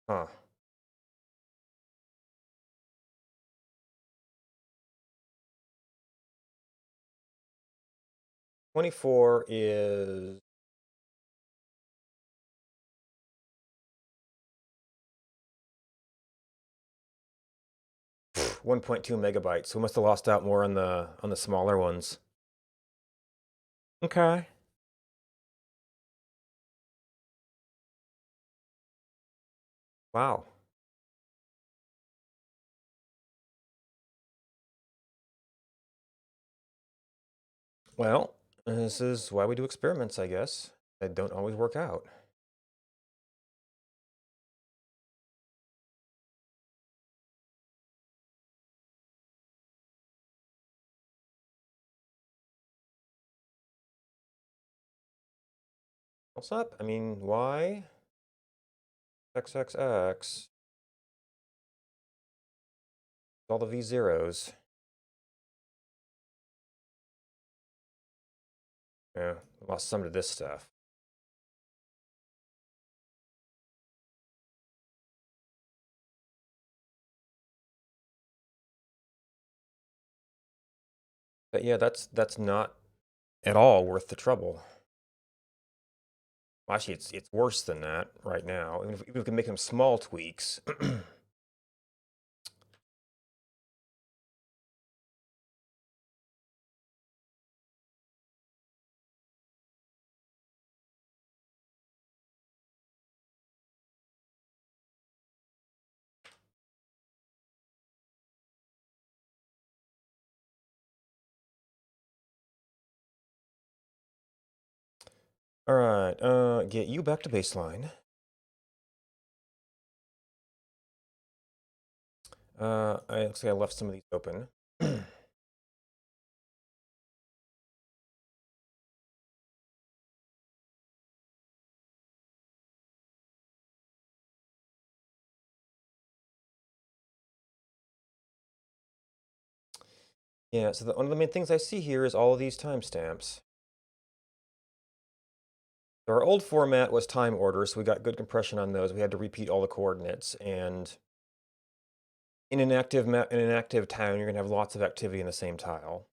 Huh. 24 is 1.2 megabytes. So we must have lost out more on the smaller ones. Okay. Wow. Well, this is why we do experiments, I guess. That don't always work out. What's up? I mean, why? XXX. All the V zeros. Yeah, lost some to this stuff. But yeah, that's not at all worth the trouble. Well, actually, it's worse than that right now. Even if we can make them small tweaks. All right, get you back to baseline. Looks like I left some of these open. Yeah, so one of the main things I see here is all of these timestamps. So our old format was time order, so we got good compression on those. We had to repeat all the coordinates, and in an active town, you're gonna have lots of activity in the same tile.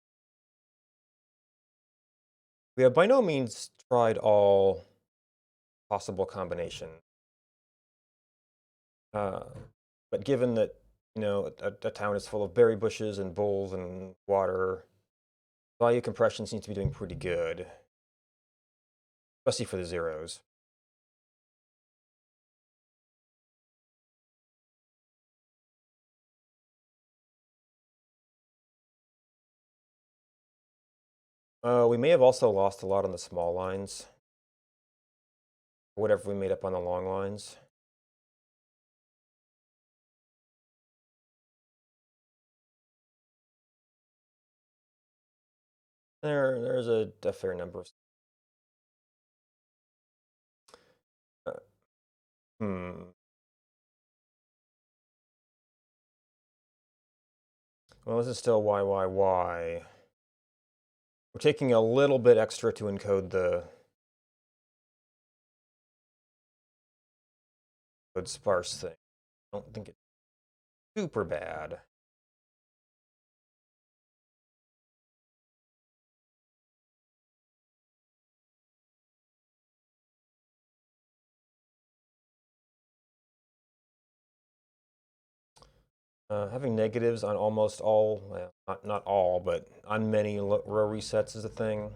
We have by no means tried all possible combinations. But given that, a town is full of berry bushes and bulls and water, value compression seems to be doing pretty good, especially for the zeros. We may have also lost a lot on the small lines, whatever we made up on the long lines. There's a fair number of. Uh, hmm. Well, this is still Y. We're taking a little bit extra to encode the code sparse thing. I don't think it's super bad. Having negatives on almost all, well, not all, but on many row resets is a thing.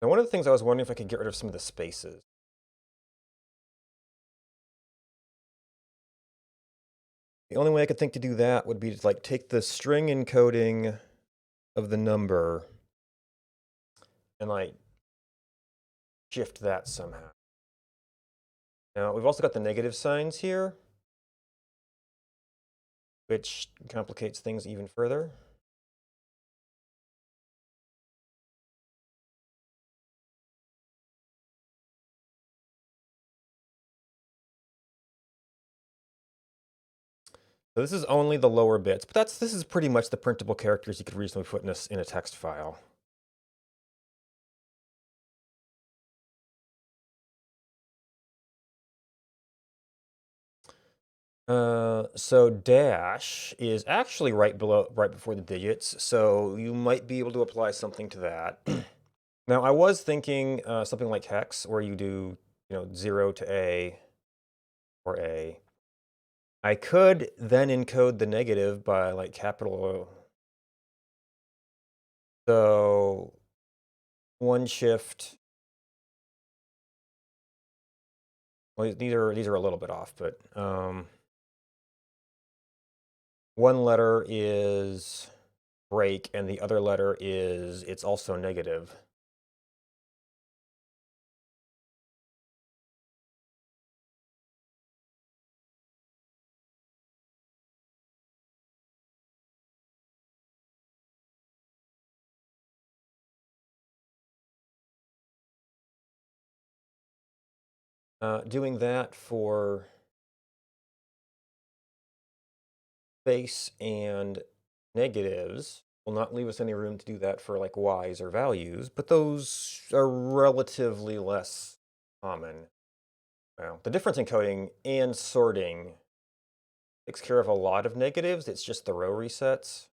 Now, one of the things I was wondering if I could get rid of some of the spaces. The only way I could think to do that would be to like take the string encoding of the number and like shift that somehow. Now, we've also got the negative signs here, which complicates things even further. So this is only the lower bits, but this is pretty much the printable characters you could reasonably put in a text file. So dash is actually right before the digits, so you might be able to apply something to that. Now, I was thinking something like hex, where you do, 0 to A or A. I could then encode the negative by like capital O. So one shift. Well, these are a little bit off, but one letter is break, and the other letter is it's also negative. Doing that for base and negatives will not leave us any room to do that for like y's or values, but those are relatively less common. Well, the difference in coding and sorting takes care of a lot of negatives. It's just the row resets.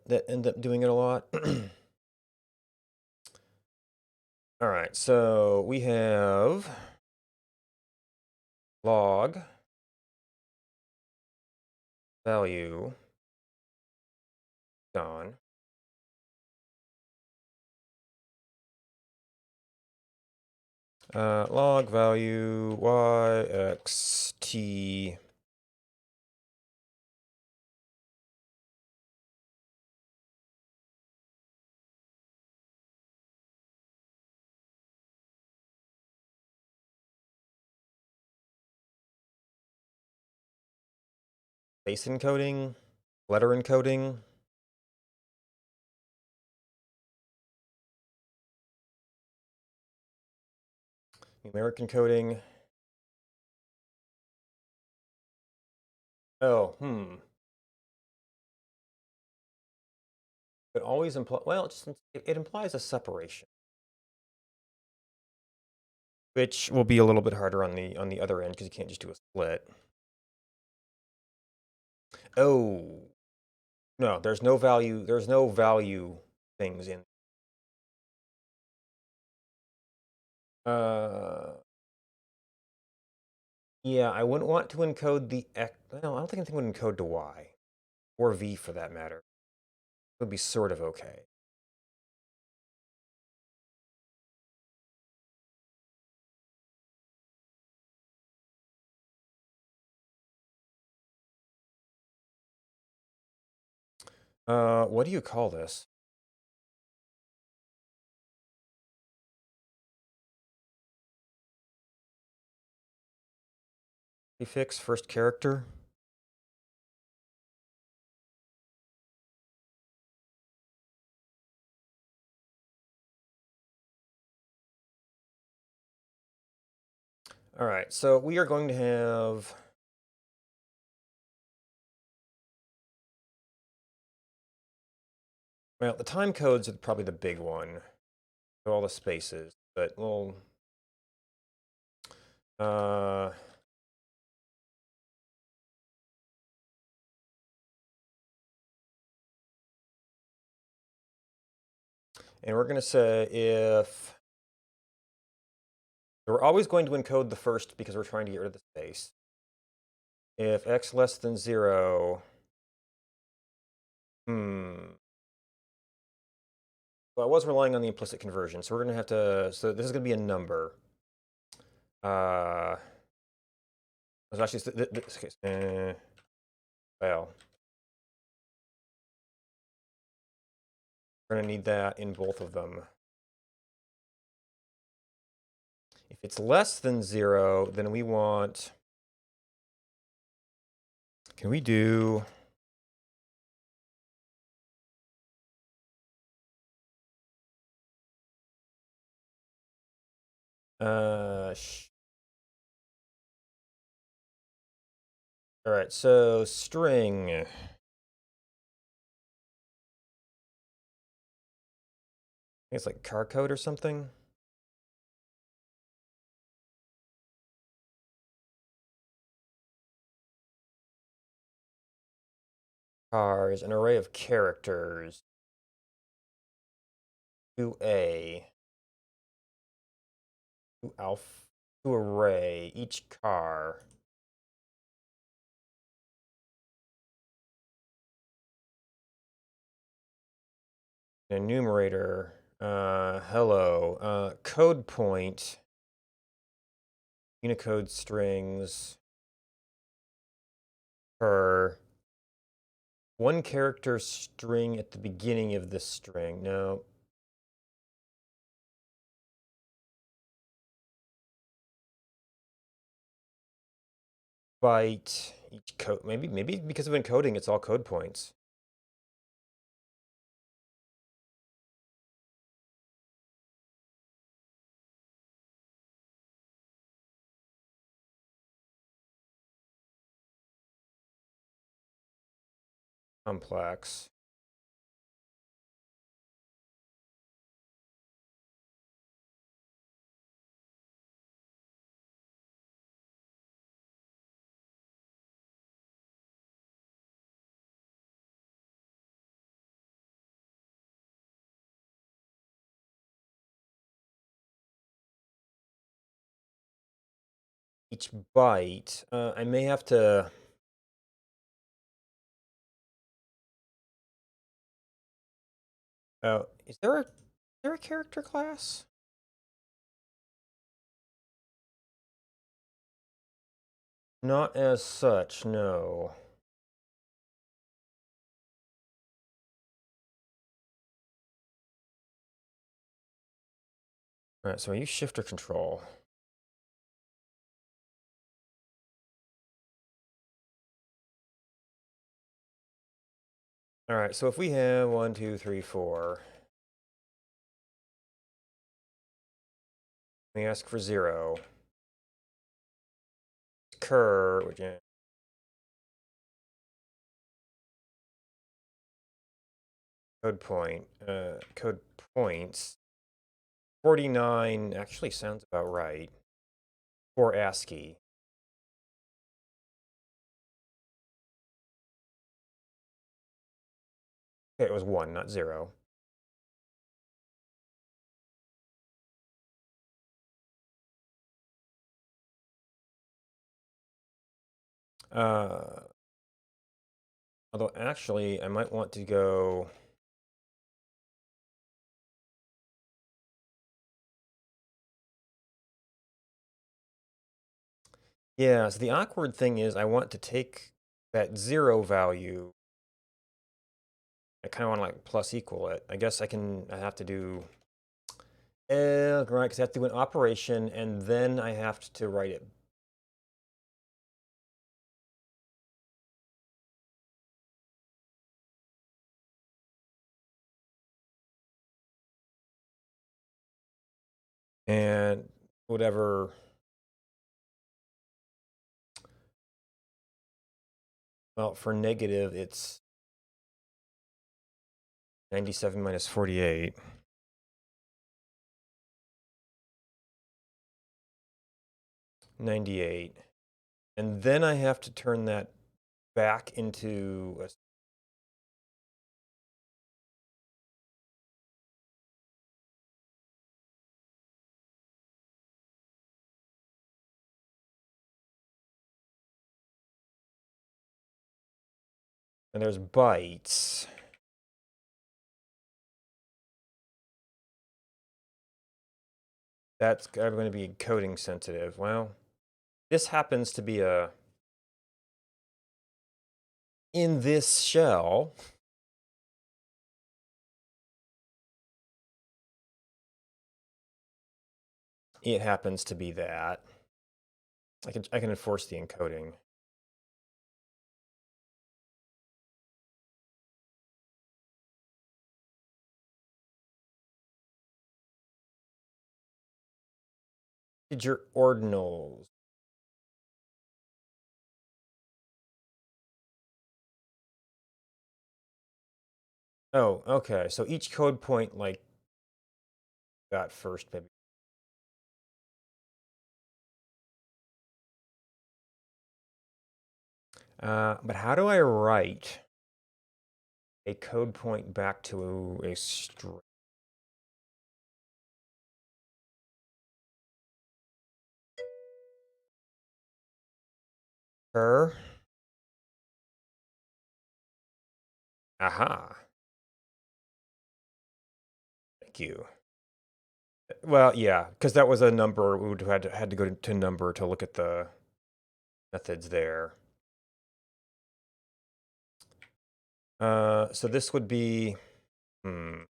That end up doing it a lot. All right, so we have log value gone. Log value y x t base encoding, letter encoding. Numeric encoding. Oh, It always implies, well, it implies a separation, which will be a little bit harder on the other end because you can't just do a split. Oh, no, there's no value things in. Yeah, I wouldn't want to encode the X. No, I don't think anything would encode to Y or V for that matter. It would be sort of okay. What do you call this? Prefix, first character? All right, so we are going to have... Well, the time codes are probably the big one. All the spaces, but we'll... and we're going to say if... We're always going to encode the first because we're trying to get rid of the space. If x less than 0... Well, I was relying on the implicit conversion, so we're going to have to... So this is going to be a number. Actually, this case... well... We're going to need that in both of them. If it's less than 0, then we want... Can we do... All right, so string. I think it's like car code or something. Car is an array of characters. To A. To alpha. To array. Each car. Enumerator. Hello. Code point. Unicode strings. Per. One character string at the beginning of the string. No. Byte. Each code. Maybe because of encoding, it's all code points. Complex. Each byte. I may have to... Oh, is there a character class? Not as such, no. All right, so I use shift or control. All right, so if we have 1, 2, 3, 4, we ask for 0. Cur, which is code point, code points. 49 actually sounds about right for ASCII. Okay, it was 1, not 0. Although actually, I might want to go... Yeah, so the awkward thing is I want to take that 0 value. I kind of want to like plus equal it. I guess I have to do... right, because I have to do an operation, and then I have to write it. And whatever Well, for negative, it's 97 minus 48. $98. And then I have to turn that back into a... And there's bytes. That's going to be encoding sensitive. Well, this happens to be a... In this shell, it happens to be that. I can enforce the encoding. Your ordinals. Oh, okay. So each code point, like, got first, maybe. But how do I write a code point back to a string? Aha. Thank you. Well, yeah, because that was a number. We would have had to go to number to look at the methods there. So this would be, you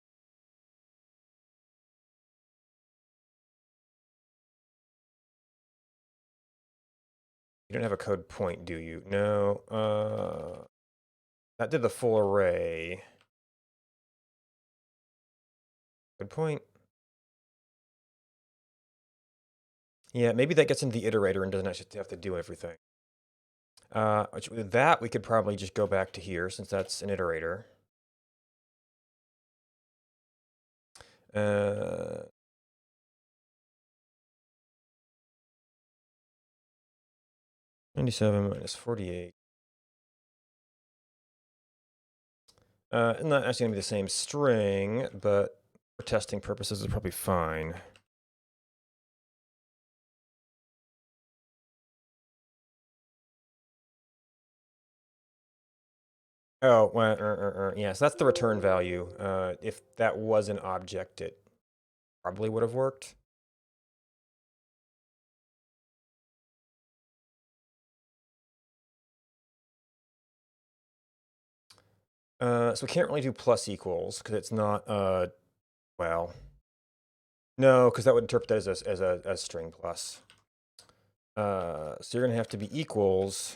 don't have a code point, do you? No. That did the full array. Code point. Yeah, maybe that gets into the iterator and doesn't actually have to do everything. With that, we could probably just go back to here since that's an iterator. 97 minus 48. Not actually going to be the same string, but for testing purposes, it's probably fine. Oh, well, yes, that's the return value. If that was an object, it probably would have worked. So we can't really do plus equals because it's not, well, no, because that would interpret that as a string plus. So you're going to have to be equals.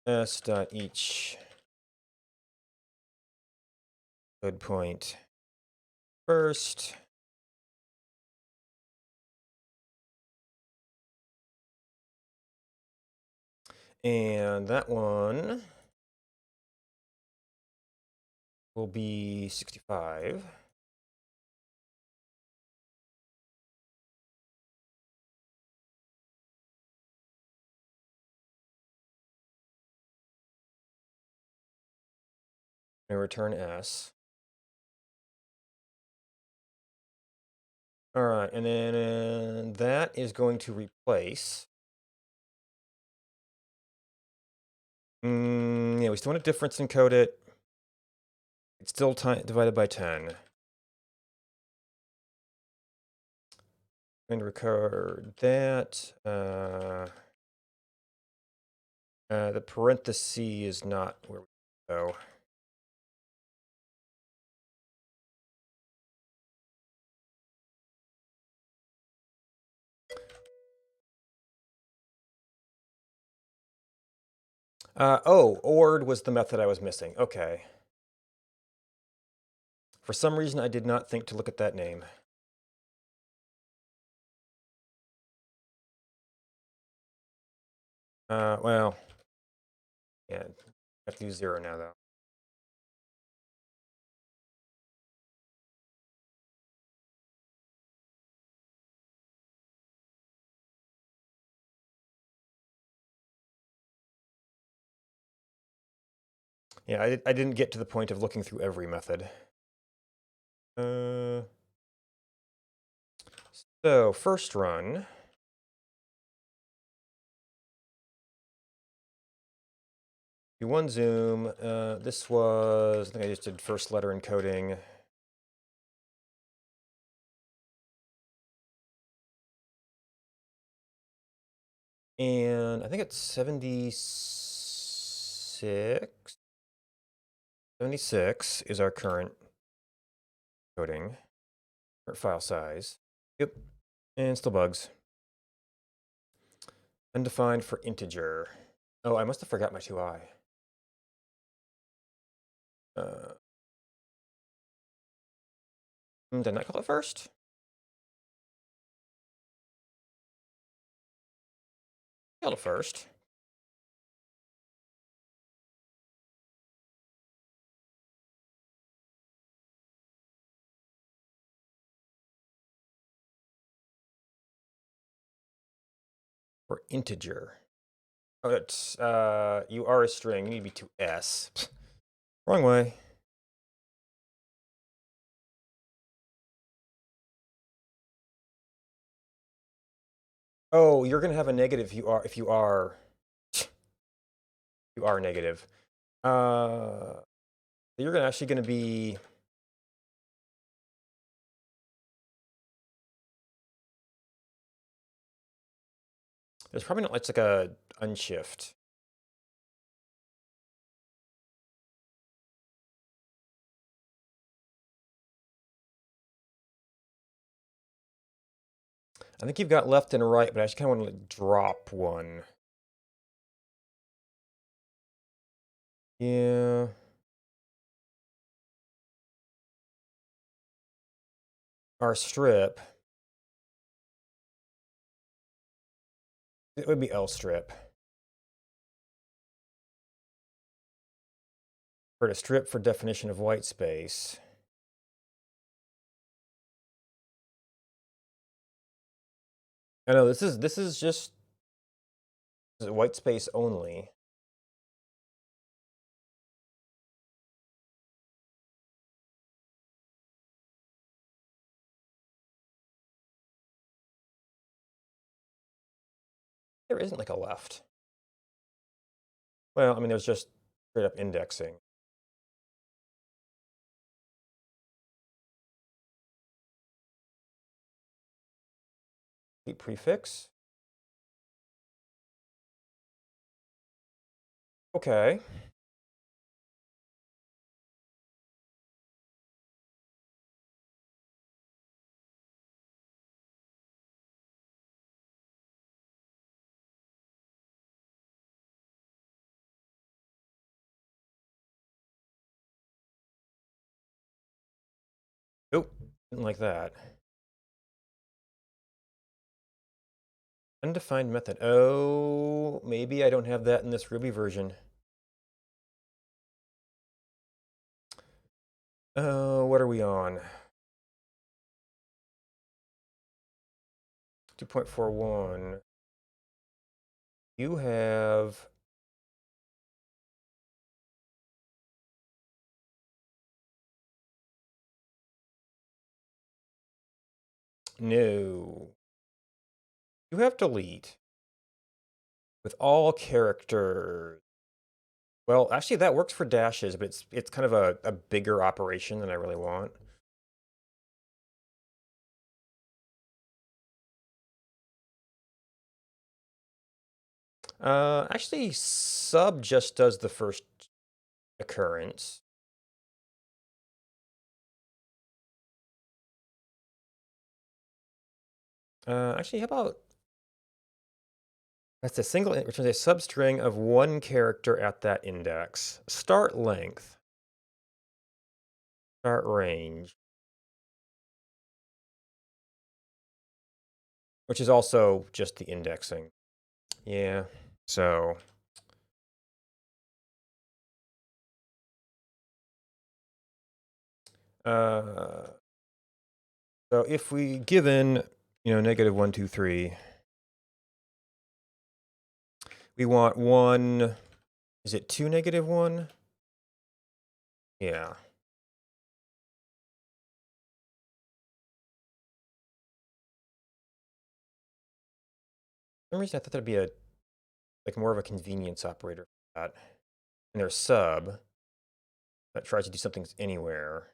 S dot each code point first. And that one will be 65. And return S. All right, and then that is going to replace. Yeah, we still want a difference encode it. It's still divided by 10. And record that. The parenthesis is not where we go. Oh, ORD was the method I was missing. Okay. For some reason, I did not think to look at that name. Well, yeah, I have to use 0 now, though. Yeah, I didn't get to the point of looking through every method. So, first run. Do one zoom. This was, I think I just did first letter encoding. And I think it's 76. 76 is our current coding, current file size. Yep, and still bugs. Undefined for integer. Oh, I must have forgot my 2i. Did I call it first? Called it first. For integer. Oh, it's you are a string. You need to be to s. Wrong way. Oh, you're gonna have a negative if you are negative. You're actually gonna be. There's probably not like a unshift. I think you've got left and right, but I just kind of want to drop one. Yeah. Our strip. It would be L strip. For a strip for definition of white space. I know this is just white space only. There isn't like a left. Well, I mean, there's just straight up indexing. Prefix. Okay. Nope. Didn't like that. Undefined method. Oh, maybe I don't have that in this Ruby version. What are we on? 2.41. You have no. You have delete with all characters. Well, actually, that works for dashes, but it's kind of a bigger operation than I really want. Actually, sub just does the first occurrence. Actually, how about that's a single returns a substring of one character at that index. Start length. Start range. Which is also just the indexing. Yeah, so... so if we given, negative 1, 2, 3, we want 1, is it 2, negative 1? Yeah. For some reason I thought there'd be like more of a convenience operator for that. And there's sub that tries to do something anywhere.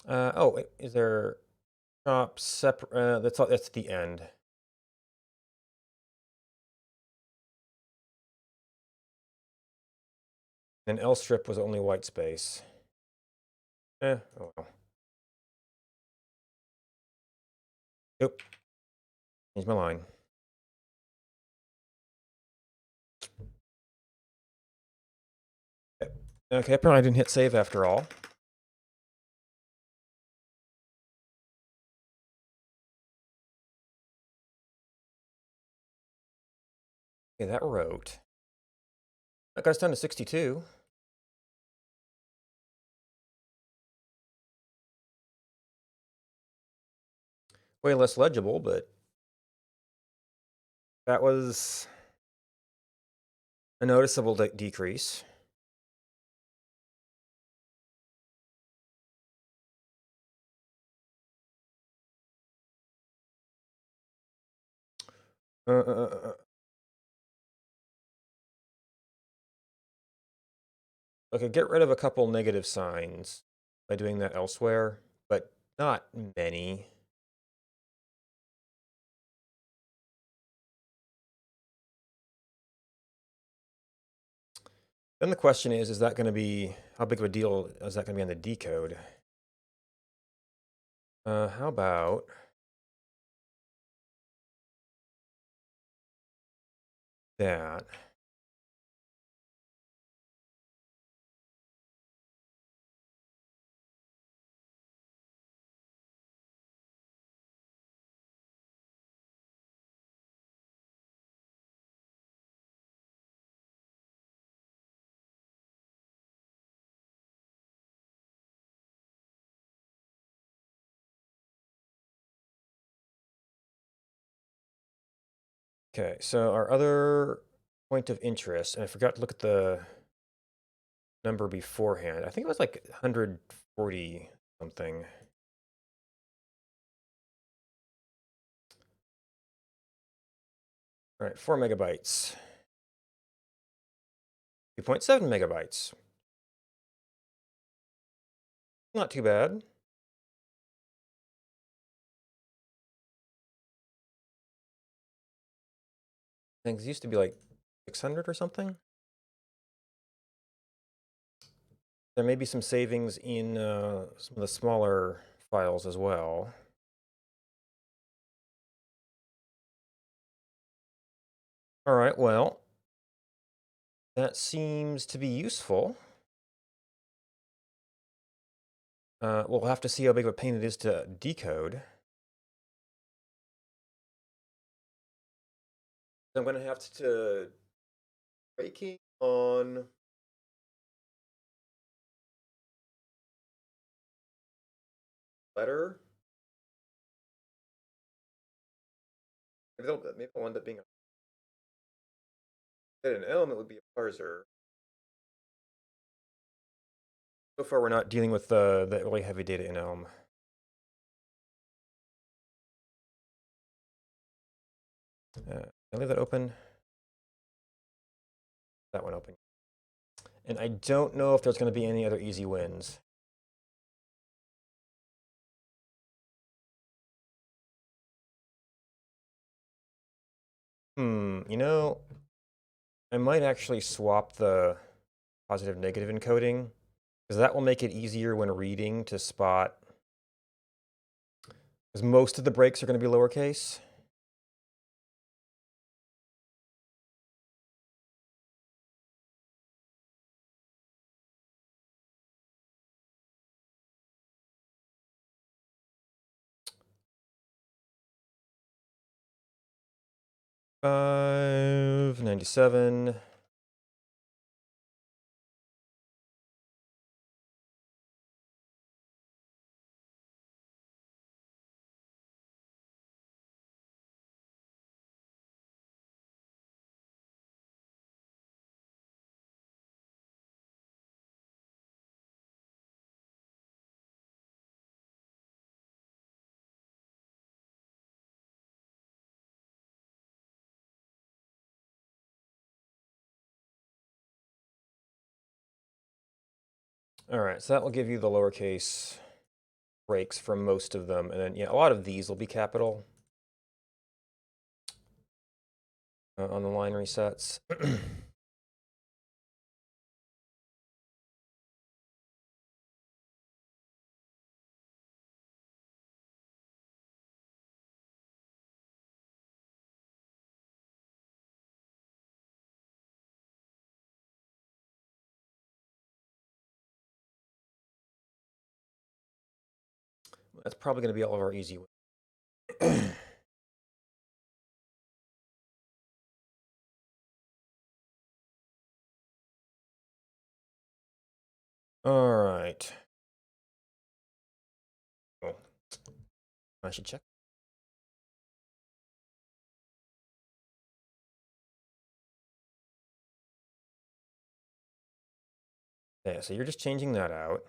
Oh, wait, is there top separate? That's the end. And L strip was only white space. Oh well. Yep. Change my line. Okay, apparently I didn't hit save after all. Okay, that wrote. That got us down to 62. Way less legible, but that was a noticeable decrease. Okay, get rid of a couple negative signs by doing that elsewhere, but not many. Then the question is that going to be, how big of a deal is that going to be on the decode? How about that? Okay, so our other point of interest, and I forgot to look at the number beforehand. I think it was like 140 something. All right, 4 megabytes. 2.7 megabytes. Not too bad. Things used to be like 600 or something. There may be some savings in some of the smaller files as well. All right, well, that seems to be useful. We'll have to see how big of a pain it is to decode. I'm going to have to breaking on letter. Maybe it'll end up being an Elm. It would be a parser. So far, we're not dealing with the really heavy data in Elm. I leave that open. That one open. And I don't know if there's going to be any other easy wins. I might actually swap the positive negative encoding, because that will make it easier when reading to spot Because most of the breaks are going to be lowercase. $5.97. All right, so that will give you the lowercase breaks from most of them. And then, yeah, a lot of these will be capital on the line resets. That's probably going to be all of our easy ones. All right. Oh, I should check. Yeah, so you're just changing that out.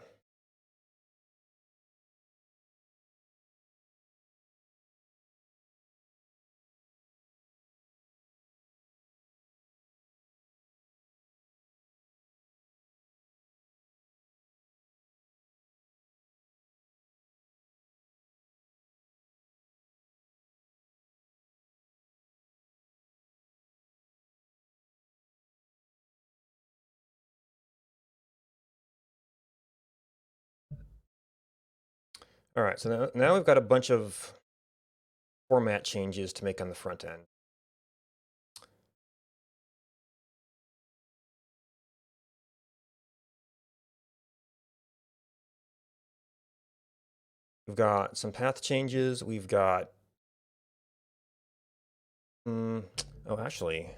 All right, so now we've got a bunch of format changes to make on the front end. We've got some path changes. We've got, oh, actually,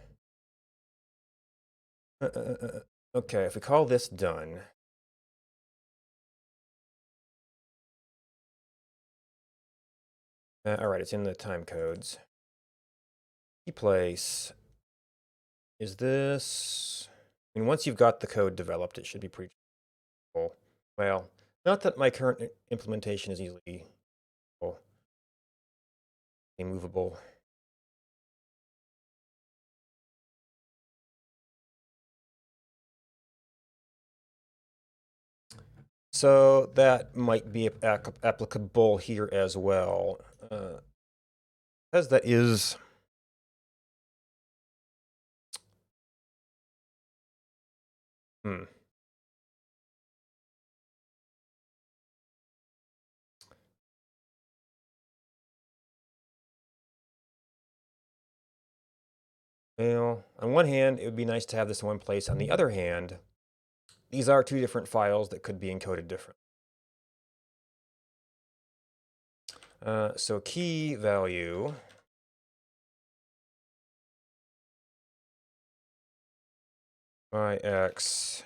okay, if we call this done, all right, it's in the time codes. Key place is this. I mean, once you've got the code developed, it should be pretty cool. Well, not that my current implementation is easily movable. So that might be applicable here as well. Because that is Well, on one hand, it would be nice to have this in one place. On the other hand, these are two different files that could be encoded differently. So key value x.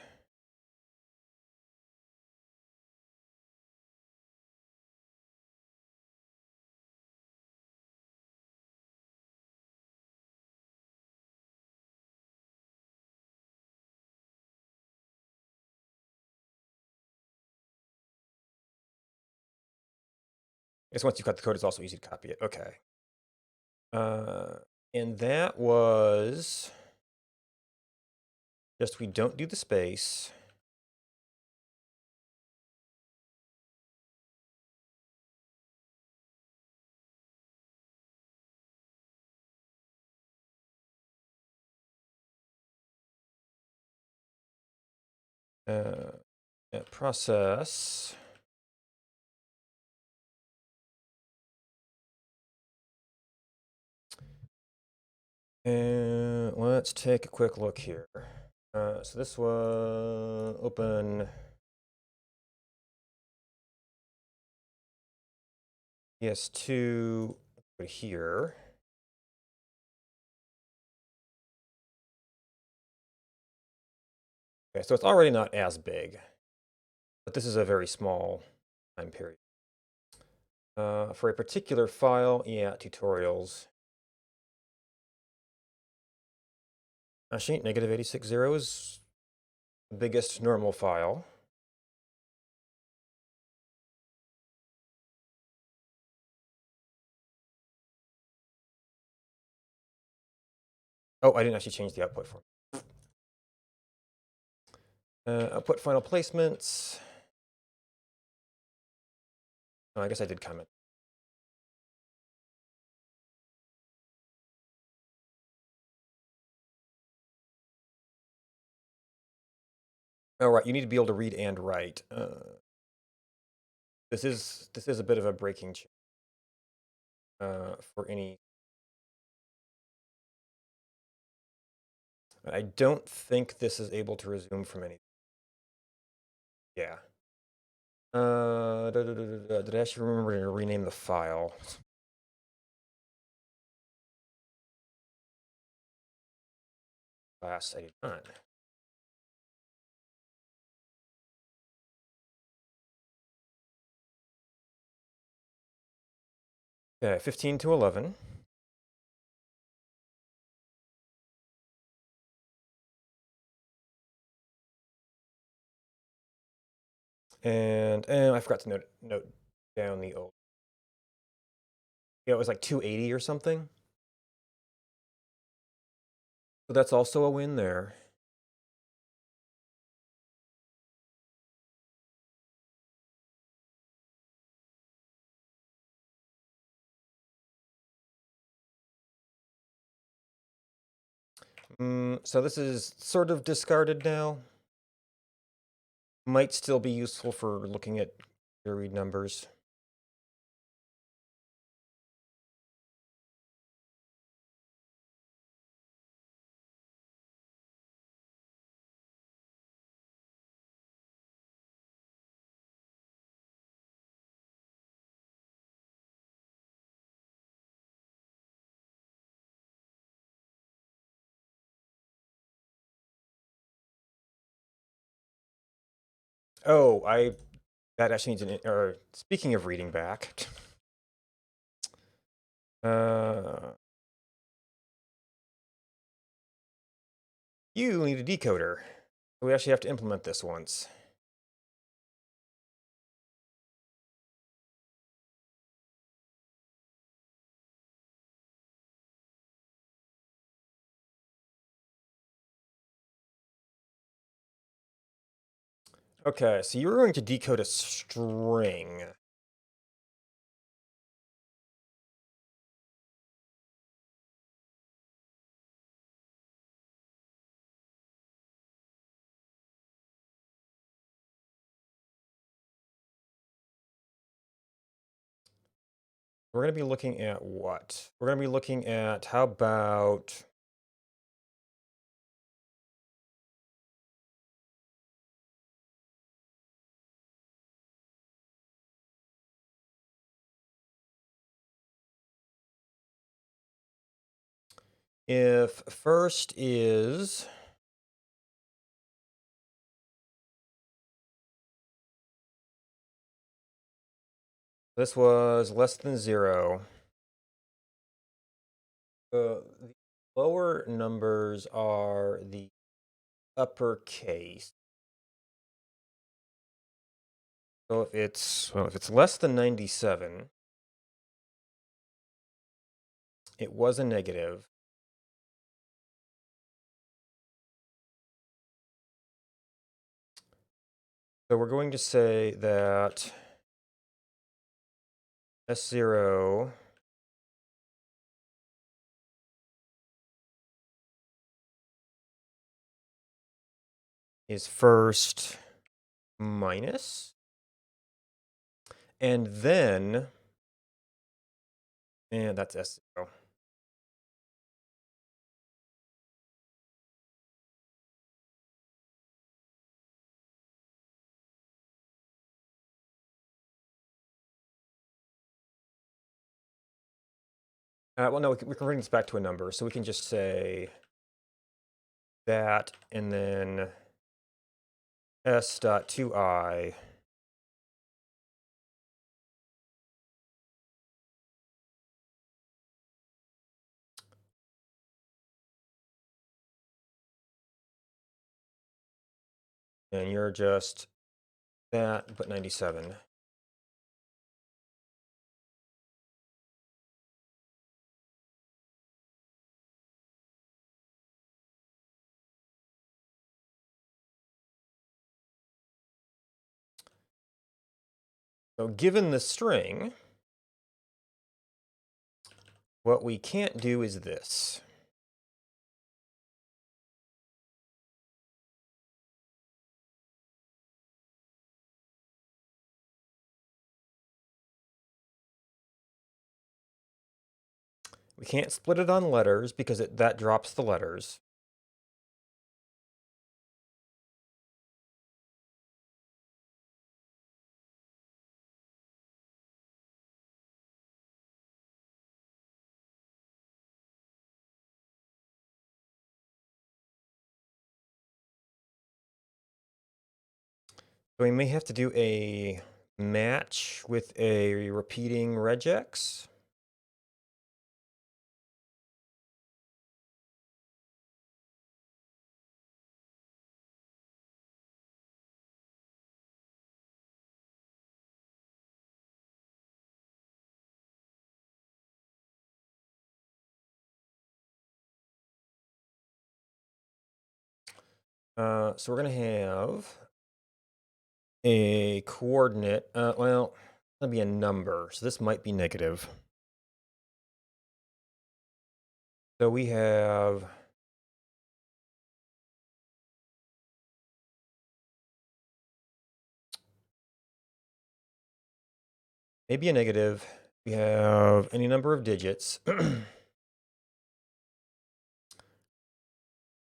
I guess once you've got the code, it's also easy to copy it. Okay. And that was just we don't do the space. Process And let's take a quick look here. So this was open PS2 over here. Okay, so it's already not as big, but this is a very small time period. For a particular file, yeah, tutorials. Actually, negative 860 is the biggest normal file. Oh, I didn't actually change the output form. Output final placements. Oh, I guess I did comment. Oh, right, you need to be able to read and write. This is a bit of a breaking change for any. I don't think this is able to resume from any. Yeah. Did I actually remember to rename the file? Class, I did not. Okay, 15 to 11. And I forgot to note down the old. Yeah, it was like 280 or something. So that's also a win there. So this is sort of discarded now. Might still be useful for looking at your read numbers. Oh, that actually needs or speaking of reading back. You need a decoder. We actually have to implement this once. Okay, so you're going to decode a string. We're going to be looking at what? We're going to be looking at how about if first is this was less than 0. The lower numbers are the uppercase. So if it's less than 97, it was a negative. So we're going to say that S0 is first minus, and then, and that's S0. Well, no, we're converting this back to a number, so we can just say that, and then s.2i and you're just that, but 97. So given the string, what we can't do is this. We can't split it on letters because that drops the letters. So we may have to do a match with a repeating regex. So we're going to have a coordinate. Well, it's going to be a number, so this might be negative. So we have maybe a negative. We have any number of digits.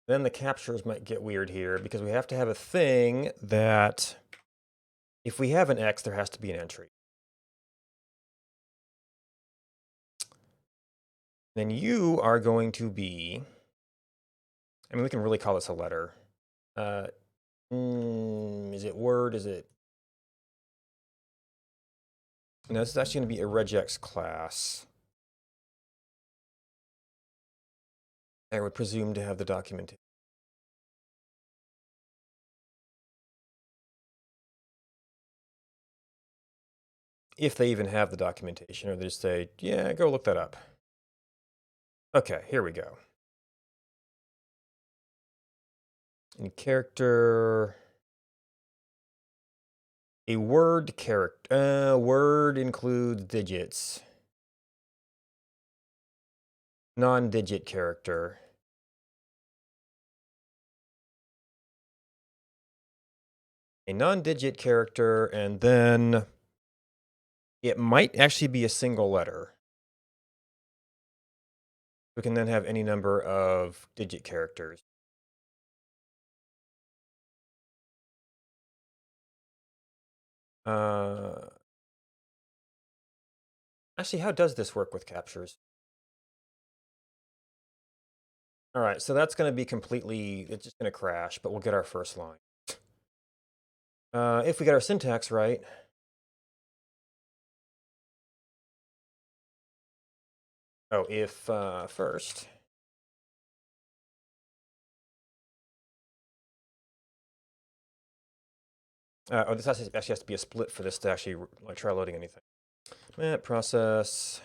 Then the captures might get weird here because we have to have a thing that if we have an X, there has to be an entry. Then you are going to be, I mean, we can really call this a letter. Is it word? Is it? No, this is actually going to be a regex class. I would presume to have the documentation. If they even have the documentation, or they just say, yeah, go look that up. Okay, here we go. In character, a word character, word includes digits. Non-digit character. A non-digit character, and then it might actually be a single letter. We can then have any number of digit characters. Actually, how does this work with captures? All right, so that's going to be completely, it's just going to crash, but we'll get our first line. If we get our syntax right, if first. This actually has to be a split for this to actually like try loading anything. Process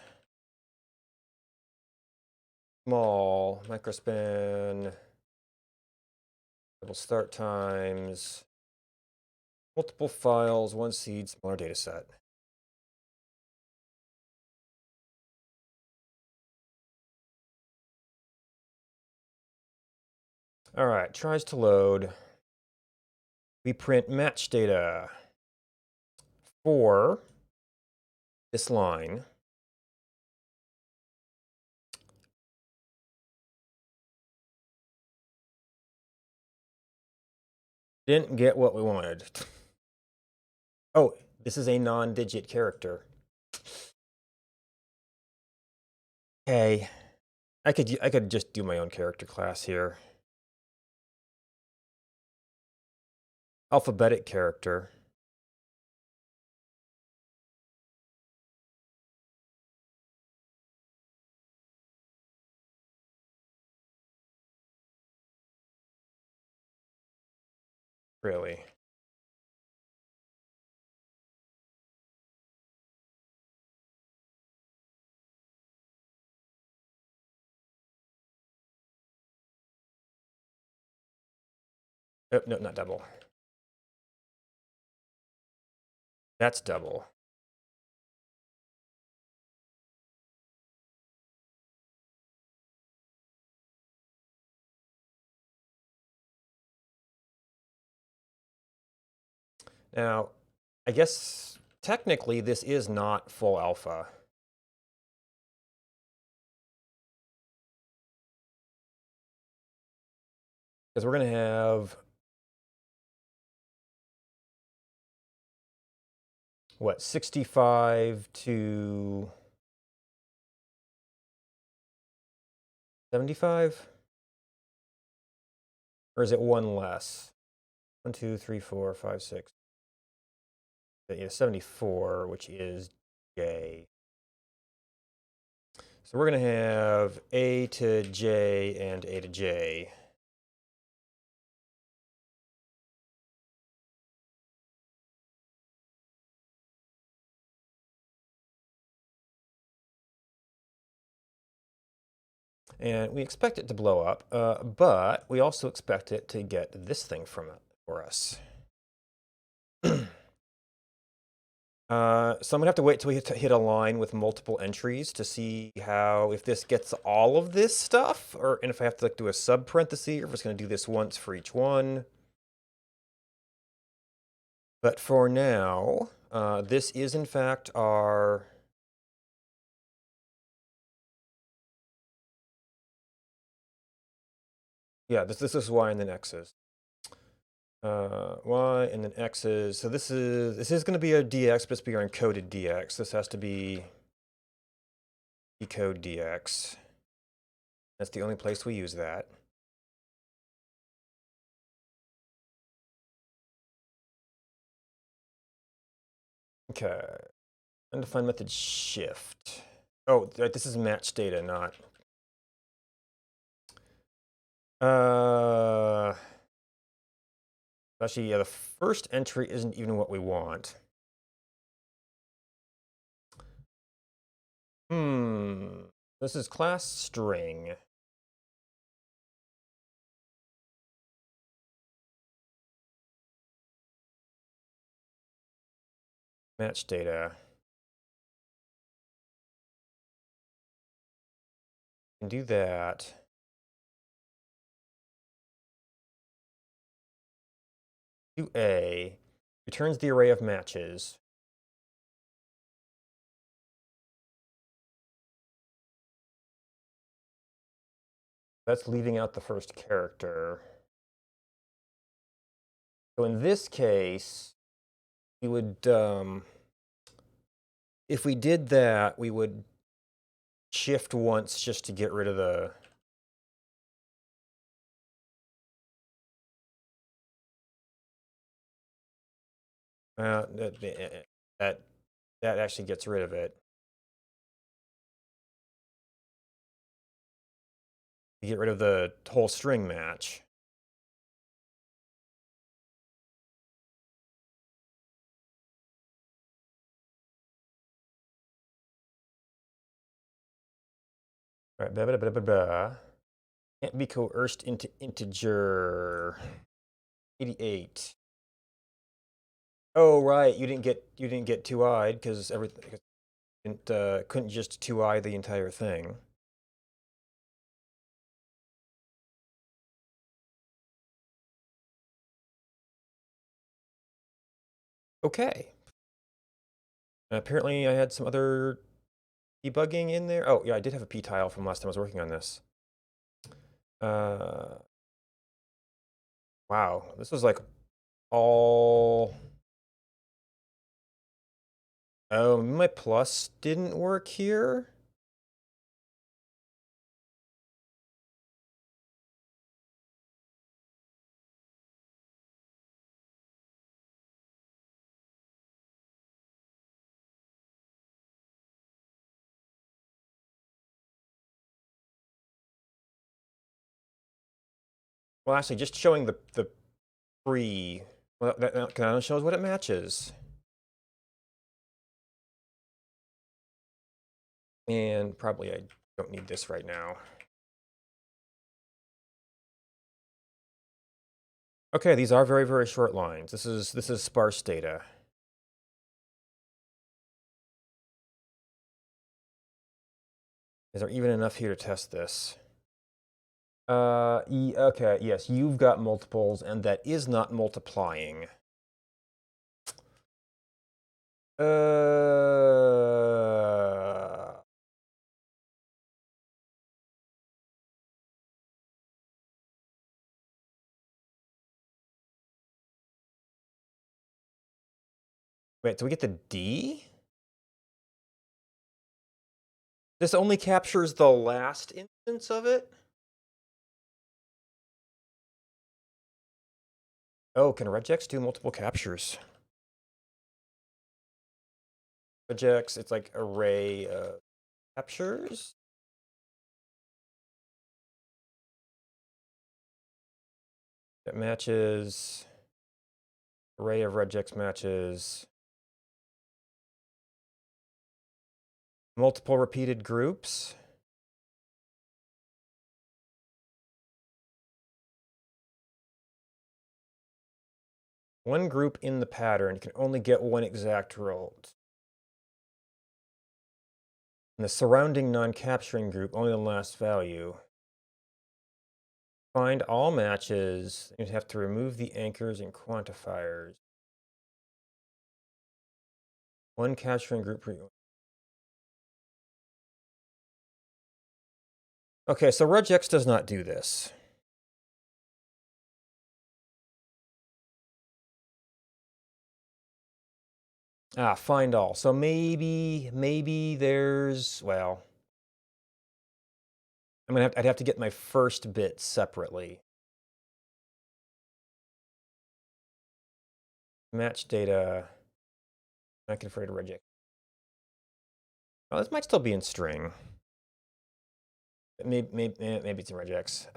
small microspan double start times multiple files, one seed, smaller data set. All right, tries to load. We print match data for this line. Didn't get what we wanted. Oh, this is a non-digit character. Okay. I could just do my own character class here. Alphabetic character. Really. Oh, no, not double. That's double. Now, I guess technically this is not full alpha. Because we're going to have, what, 65 to 75? Or is it one less? 1, 2, 3, 4, 5, 6. Yeah, 74, which is J. So we're going to have A to J and A to J. And we expect it to blow up, but we also expect it to get this thing from it for us. So I'm gonna have to wait till we hit a line with multiple entries to see how, if this gets all of this stuff, and if I have to like do a sub parenthesis, or if it's gonna do this once for each one. But for now, this is in fact our this is y and then x's. Y and then x's. So this is going to be a dx, but it's be our encoded dx. This has to be decode dx. That's the only place we use that. Okay. Undefined method shift. Oh, right, this is match data, not. Uh, Actually, yeah, the first entry isn't even what we want. This is class string. Match data. Can do that. Do A. Returns the array of matches. That's leaving out the first character. So in this case, we would, if we did that, we would shift once just to get rid of the. That actually gets rid of it. You get rid of the whole string match. All right, blah, blah, blah, blah, blah. Can't be coerced into integer. 88. Oh, right, you didn't get two-eyed because everything couldn't just two-eye the entire thing. Okay. Apparently, I had some other debugging in there. Oh, yeah, I did have a p tile from last time I was working on this. Wow, this was like all. Oh, my plus didn't work here. Well, actually, just showing the pre. Well, that kind of shows what it matches. And probably I don't need this right now. Okay, these are very, very short lines. This is sparse data. Is there even enough here to test this? Okay, yes, you've got multiples, and that is not multiplying. Uh, Wait, do we get the D? This only captures the last instance of it? Oh, can regex do multiple captures? Regex, it's like array captures? That matches array of regex matches multiple repeated groups. One group in the pattern can only get one exact result. And the surrounding non-capturing group only the last value. Find all matches. You'd have to remove the anchors and quantifiers. One capturing group. Okay, so regex does not do this. Ah, find all. So maybe there's, well, I'd have to get my first bit separately. Match data. Not afraid to regex. Oh, this might still be in string. Maybe it's in regex.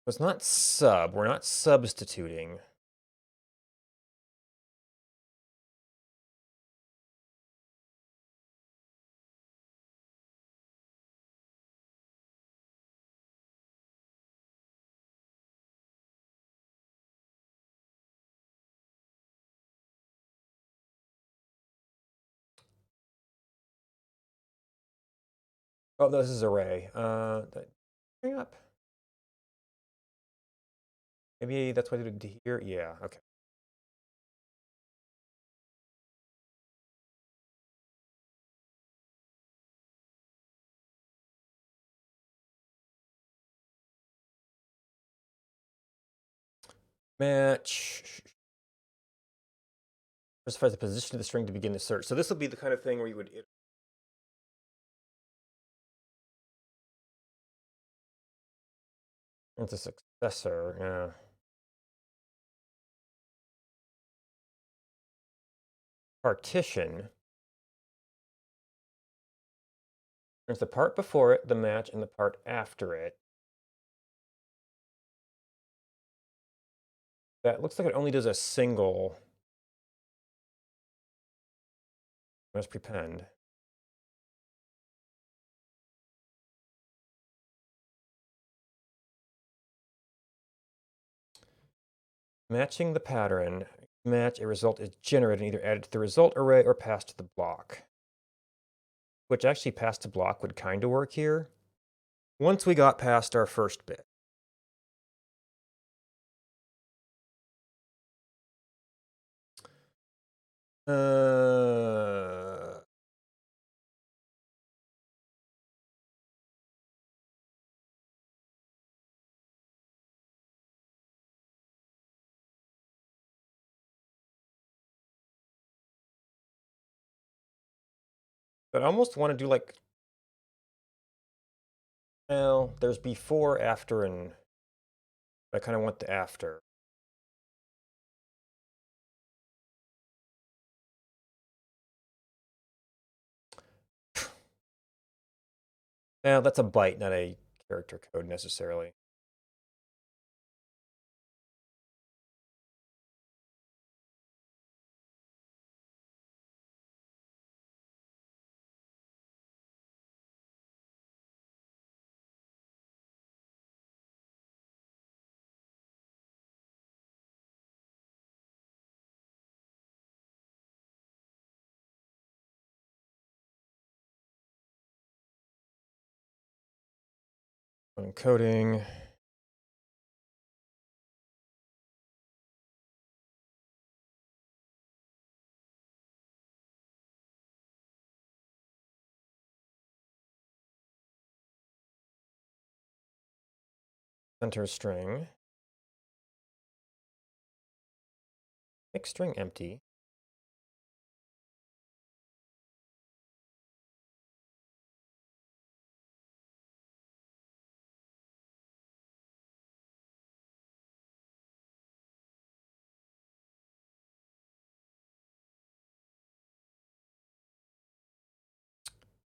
It's not sub. We're not substituting. Oh, this is array. Bring up. Maybe that's what I did here. Yeah. Okay. Match. Specifies the position of the string to begin the search. So this will be the kind of thing where you would. It's a successor. Yeah. Partition. There's the part before it, the match, and the part after it. That looks like it only does a single. Must prepend. Matching the pattern. Match a result is generated and either added to the result array or passed to the block. Which actually passed to block would kind of work here. Once we got past our first bit. But I almost want to do like, well, there's before, after, and I kind of want the after. Now that's a byte, not a character code necessarily. Encoding. Center string. Make string empty.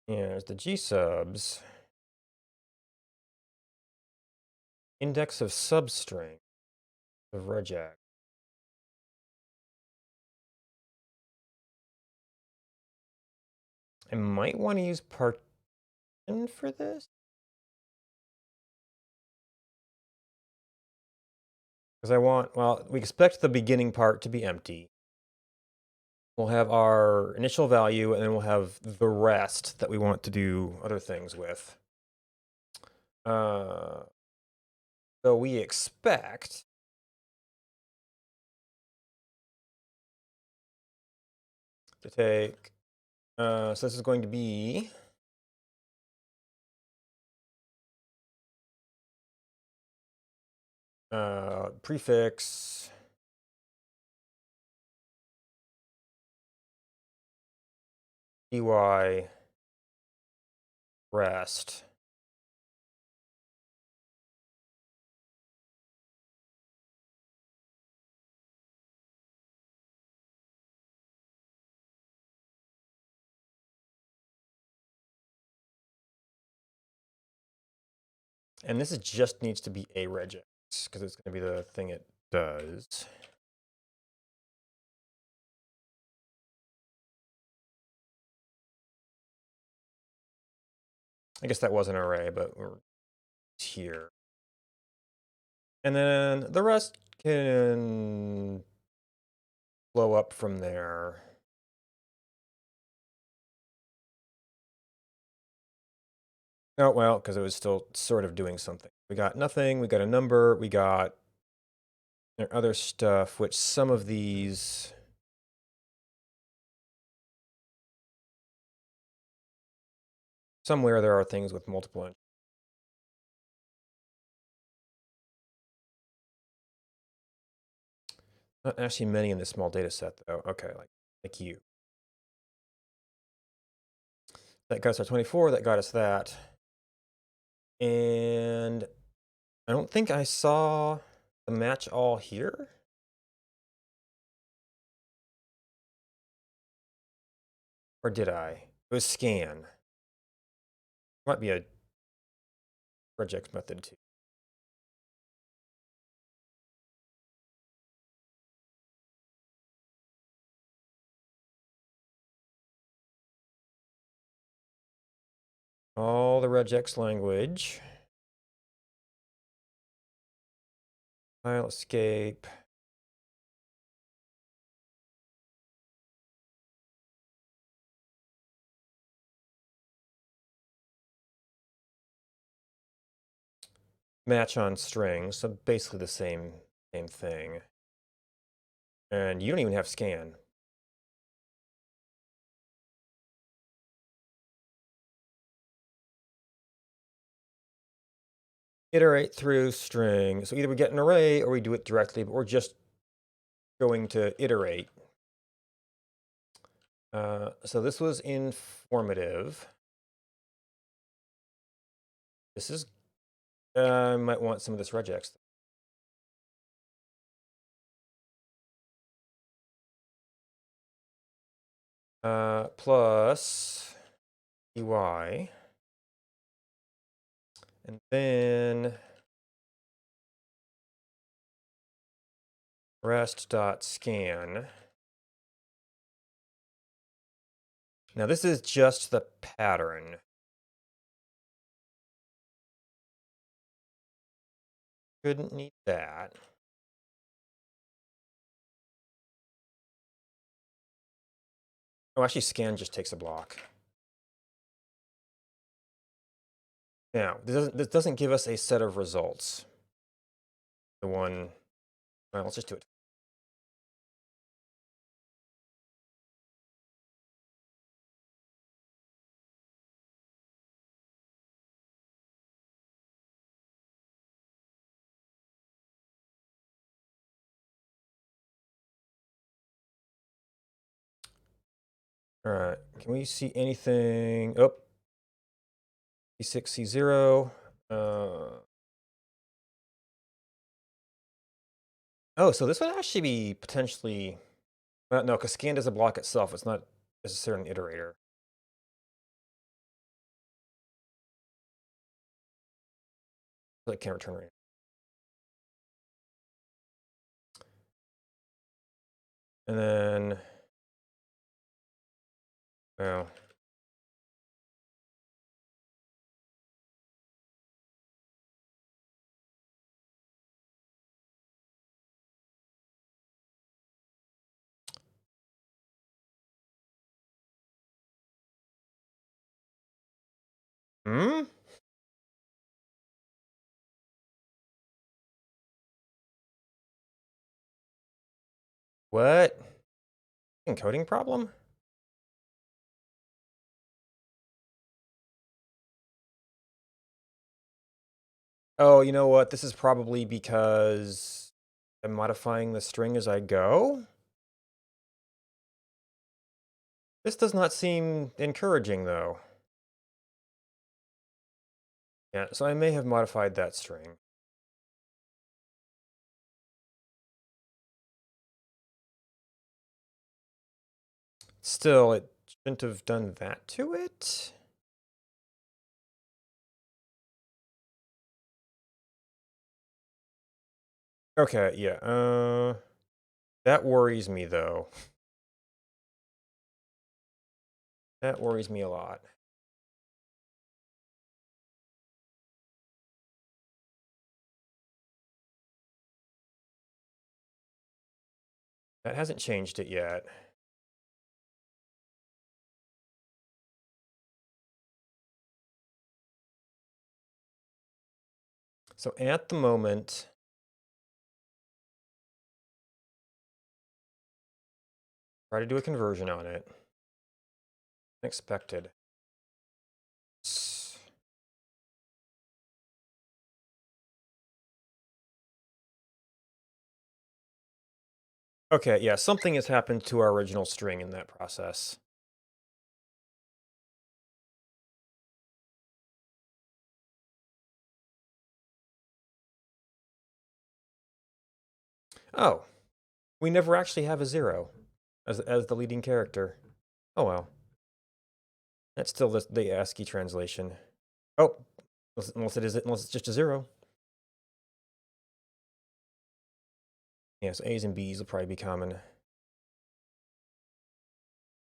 Here's the G subs. Index of substring of regex. I might want to use partition for this. Because I want, well, we expect the beginning part to be empty. We'll have our initial value, and then we'll have the rest that we want to do other things with. So we expect to take, so this is going to be prefix dy rest. And this is just needs to be a regex because it's going to be the thing it does. I guess that was an array, but we're here. And then the rest can blow up from there. Oh, well, because it was still sort of doing something. We got nothing, we got a number, we got other stuff, which some of these... Somewhere there are things with multiple entries. Not actually many in this small data set, though. Okay, like you. That got us our 24, that got us that. And I don't think I saw the match all here. Or did I? It was scan. Might be a regex method too. All the regex language. File escape. Match on string, so basically the same thing. And you don't even have scan. Iterate through string. So either we get an array or we do it directly, but we're just going to iterate. So this was informative. This is, I might want some of this regex. Plus ey. And then rest.scan. Now this is just the pattern. Shouldn't need that. Oh, actually scan just takes a block. Now, this doesn't give us a set of results. The one, well, let's just do it. All right, can we see anything? Oh, C6, C0. Oh, so this would actually be potentially, no, because scan does a block itself. It's not necessarily an iterator. So it can't return right. And then, well, hmm? What? Encoding problem? Oh, you know what? This is probably because I'm modifying the string as I go. This does not seem encouraging, though. Yeah, so I may have modified that string. Still, it shouldn't have done that to it. Okay, yeah. That worries me, though. That worries me a lot. That hasn't changed it yet. So at the moment, try to do a conversion on it. Unexpected. Okay, yeah, something has happened to our original string in that process. Oh, we never actually have a 0 as the leading character. Oh well. That's still the ASCII translation. Oh, unless it's just a 0. Yeah, so A's and B's will probably be common.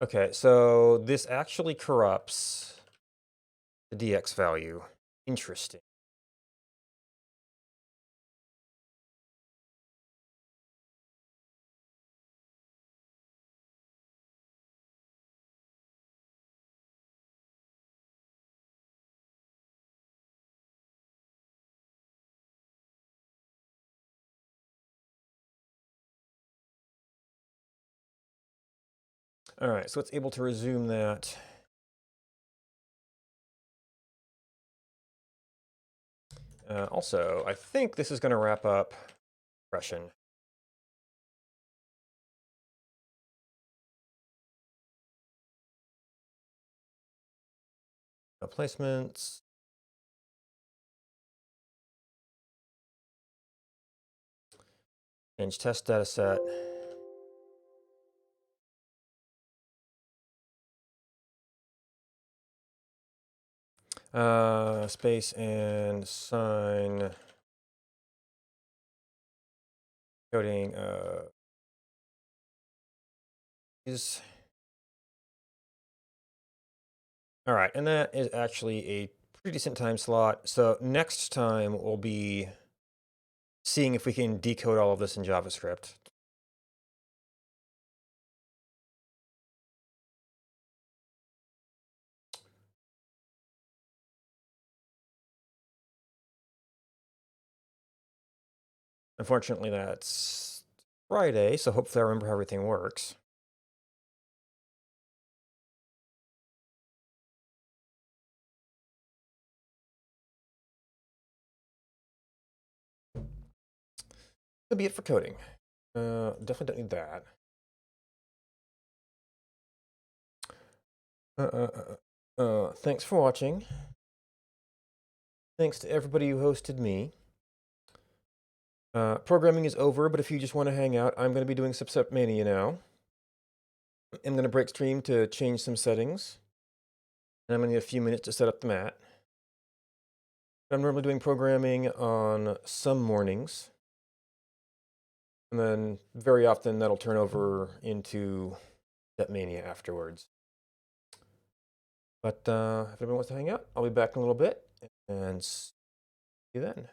Okay, so this actually corrupts the DX value. Interesting. All right, so it's able to resume that. Also, I think this is going to wrap up compression. Placements. Change test data set. Space and sign coding is all right, and that is actually a pretty decent time slot. So next time we'll be seeing if we can decode all of this in JavaScript. Unfortunately, that's Friday, so hopefully I remember how everything works. That'll be it for coding. Definitely don't need that. Thanks for watching. Thanks to everybody who hosted me. Programming is over, but if you just want to hang out, I'm going to be doing some Mania now. I'm going to break stream to change some settings. And I'm going to need a few minutes to set up the mat. I'm normally doing programming on some mornings. And then very often that'll turn over into Mania afterwards. But if everyone wants to hang out, I'll be back in a little bit and see you then.